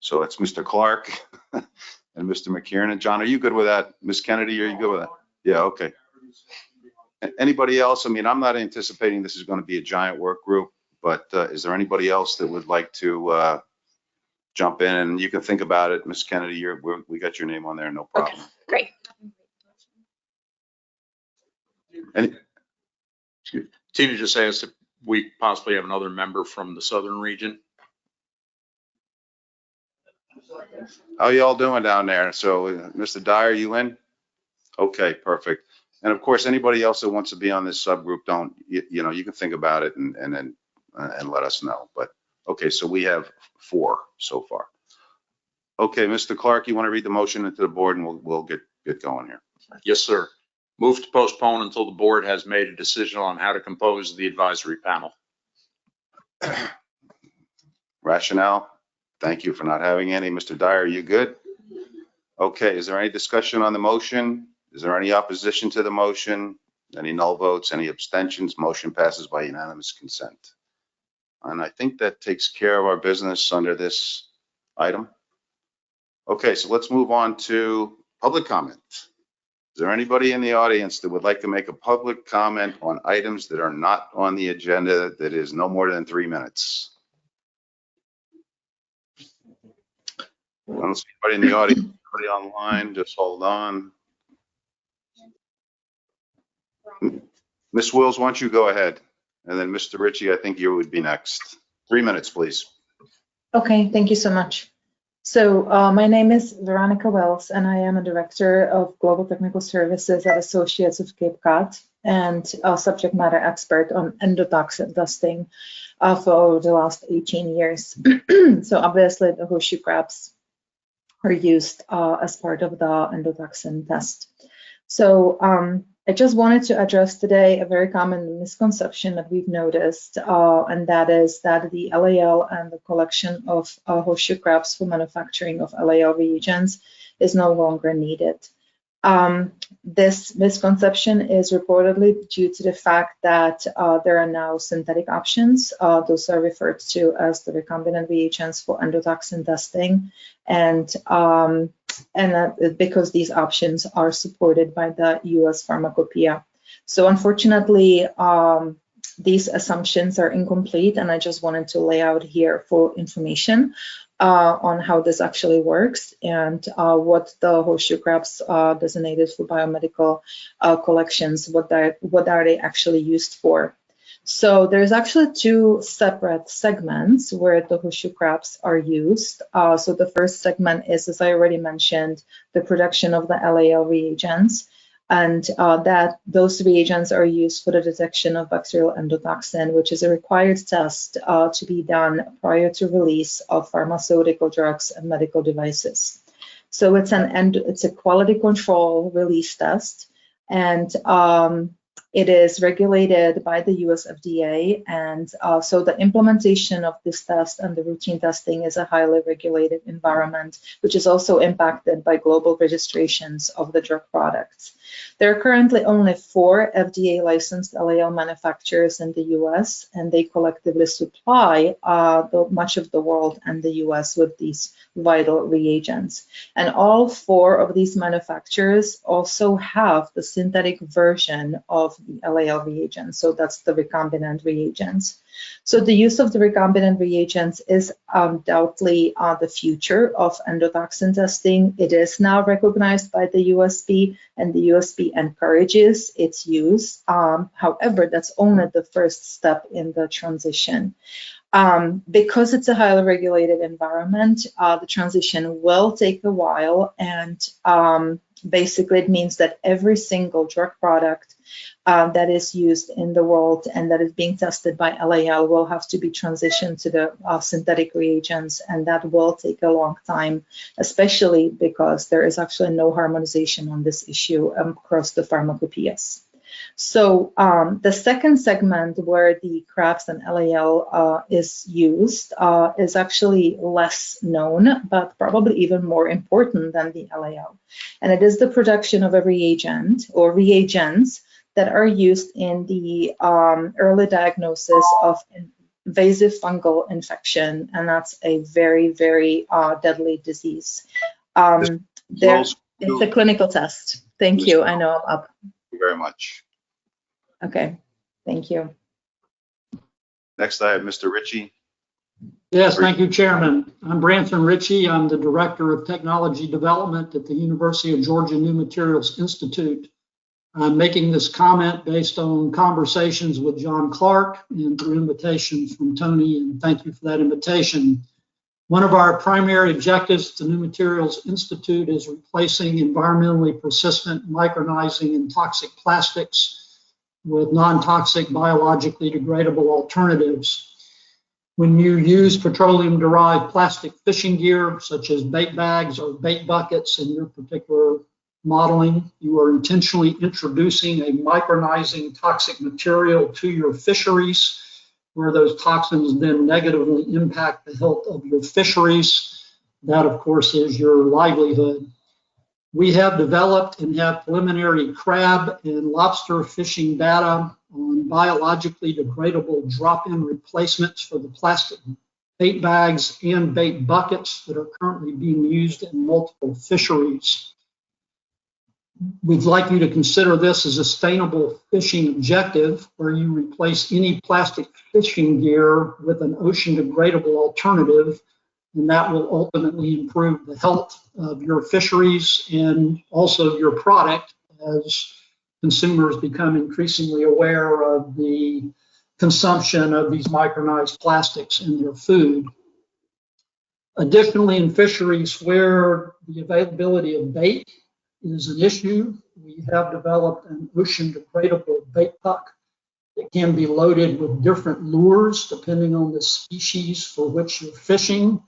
So it's Mr. Clark and Mr. McKiernan. John, are you good with that? Ms. Kennedy, are you good with that? Yeah, okay. Anybody else? I mean, I'm not anticipating this is going to be a giant work group, but is there anybody else that would like to jump in? And you can think about it, Ms. Kennedy, we got your name on there, no problem. Okay, great. Any, Tina just asked if we possibly have another member from the southern region. how y'all doing down there? So Mr. Dyer, you in? Okay, perfect. And of course, anybody else that wants to be on this subgroup, you can think about it and let us know. But okay, so we have 4 so far. Okay, Mr. Clark, you want to read the motion into the board and we'll get going here. Yes, sir. Move to postpone until the board has made a decision on how to compose the advisory panel. Rationale? Thank you for not having any. Mr. Dyer, are you good? Okay, is there any discussion on the motion? Is there any opposition to the motion? Any null votes, any abstentions? Motion passes by unanimous consent. And I think that takes care of our business under this item. Okay, so let's move on to public comment. Is there anybody in the audience that would like to make a public comment on items that are not on the agenda that is no more than 3 minutes? I don't see anybody in the audience, anybody online, just hold on. Ms. Wills, why don't you go ahead? And then Mr. Ritchie, I think you would be next. 3 minutes, please. Okay, thank you so much. So my name is Veronica Wells, and I am a Director of Global Technical Services at Associates of Cape Cod and a subject matter expert on endotoxin dusting for the last 18 years. So obviously the horseshoe crabs are used as part of the endotoxin test. So I just wanted to address today a very common misconception that we've noticed, and that is that the LAL and the collection of horseshoe crabs for manufacturing of LAL reagents is no longer needed. This misconception is reportedly due to the fact that there are now synthetic options. Those are referred to as the recombinant reagents for endotoxin testing, and because these options are supported by the U.S. Pharmacopoeia. So unfortunately, these assumptions are incomplete, and I just wanted to lay out here for information on how this actually works and what the horseshoe crabs designated for biomedical collections, what are they actually used for. So there's actually 2 separate segments where the horseshoe crabs are used. So the first segment is, as I already mentioned, the production of the LAL reagents, and those reagents are used for the detection of bacterial endotoxin, which is a required test to be done prior to release of pharmaceutical drugs and medical devices. So it's a quality control release test, and It is regulated by the US FDA, and so the implementation of this test and the routine testing is a highly regulated environment, which is also impacted by global registrations of the drug products. There are currently only 4 FDA licensed LAL manufacturers in the US, and they collectively supply much of the world and the US with these vital reagents. And all 4 of these manufacturers also have the synthetic version of the LAL reagents. So that's the recombinant reagents. So the use of the recombinant reagents is undoubtedly the future of endotoxin testing. It is now recognized by the USP, and the USP encourages its use. However, that's only the first step in the transition. Because it's a highly regulated environment, the transition will take a while, and basically it means that every single drug product that is used in the world and that is being tested by LAL will have to be transitioned to the synthetic reagents, and that will take a long time, especially because there is actually no harmonization on this issue across the pharmacopoeias. So the second segment where the CRABs and LAL is used is actually less known, but probably even more important than the LAL. And it is the production of a reagent or reagents that are used in the early diagnosis of invasive fungal infection, and that's a very, very deadly disease. It's a clinical test. Thank you. I know I'm up. Thank you very much. Okay, thank you. Next, I have Mr. Ritchie. Yes, thank you, Chairman. I'm Branson Ritchie. I'm the Director of Technology Development at the University of Georgia New Materials Institute. I'm making this comment based on conversations with John Clark and through invitations from Tony, and thank you for that invitation. One of our primary objectives at the New Materials Institute is replacing environmentally persistent, micronizing, and toxic plastics with non-toxic, biologically degradable alternatives. When you use petroleum-derived plastic fishing gear, such as bait bags or bait buckets in your particular modeling, you are intentionally introducing a micronizing toxic material to your fisheries, where those toxins then negatively impact the health of your fisheries. That, of course, is your livelihood. We have developed and have preliminary crab and lobster fishing data on biologically degradable drop-in replacements for the plastic bait bags and bait buckets that are currently being used in multiple fisheries. We'd like you to consider this as a sustainable fishing objective, where you replace any plastic fishing gear with an ocean degradable alternative, and that will ultimately improve the health of your fisheries and also your product as consumers become increasingly aware of the consumption of these micronized plastics in their food. Additionally, in fisheries where the availability of bait is an issue, we have developed an ocean degradable bait puck that can be loaded with different lures depending on the species for which you're fishing,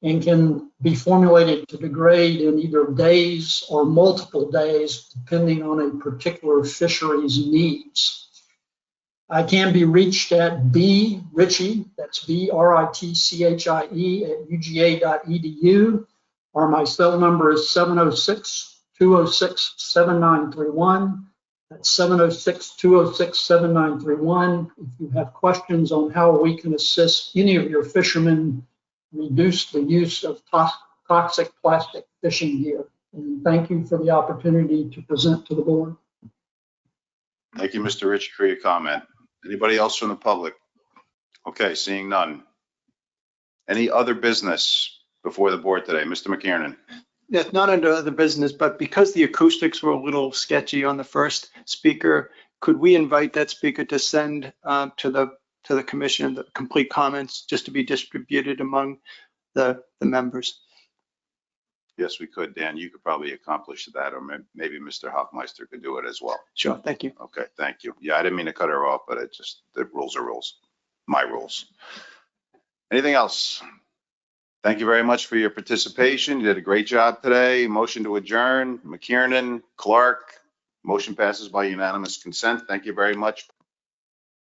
and can be formulated to degrade in either days or multiple days, depending on a particular fishery's needs. I can be reached at britchie, that's BRITCHIE at uga.edu, or my cell number is 706-206-7931. That's 706-206-7931. If you have questions on how we can assist any of your fishermen reduce the use of toxic plastic fishing gear. And thank you for the opportunity to present to the board. Thank you, Mr. Ritchie, for your comment. Anybody else from the public? Okay, seeing none. Any other business before the board today? Mr. McKiernan. Yes, not under the business, but because the acoustics were a little sketchy on the first speaker, could we invite that speaker to send to the commission the complete comments just to be distributed among the members? Yes, we could, Dan. You could probably accomplish that, or maybe Mr. Hoffmeister could do it as well. Sure, thank you. Okay, thank you. Yeah, I didn't mean to cut her off, but it just, the rules are rules, my rules. Anything else? Thank you very much for your participation. You did a great job today. Motion to adjourn, McKiernan, Clark, Motion passes by unanimous consent. Thank you very much.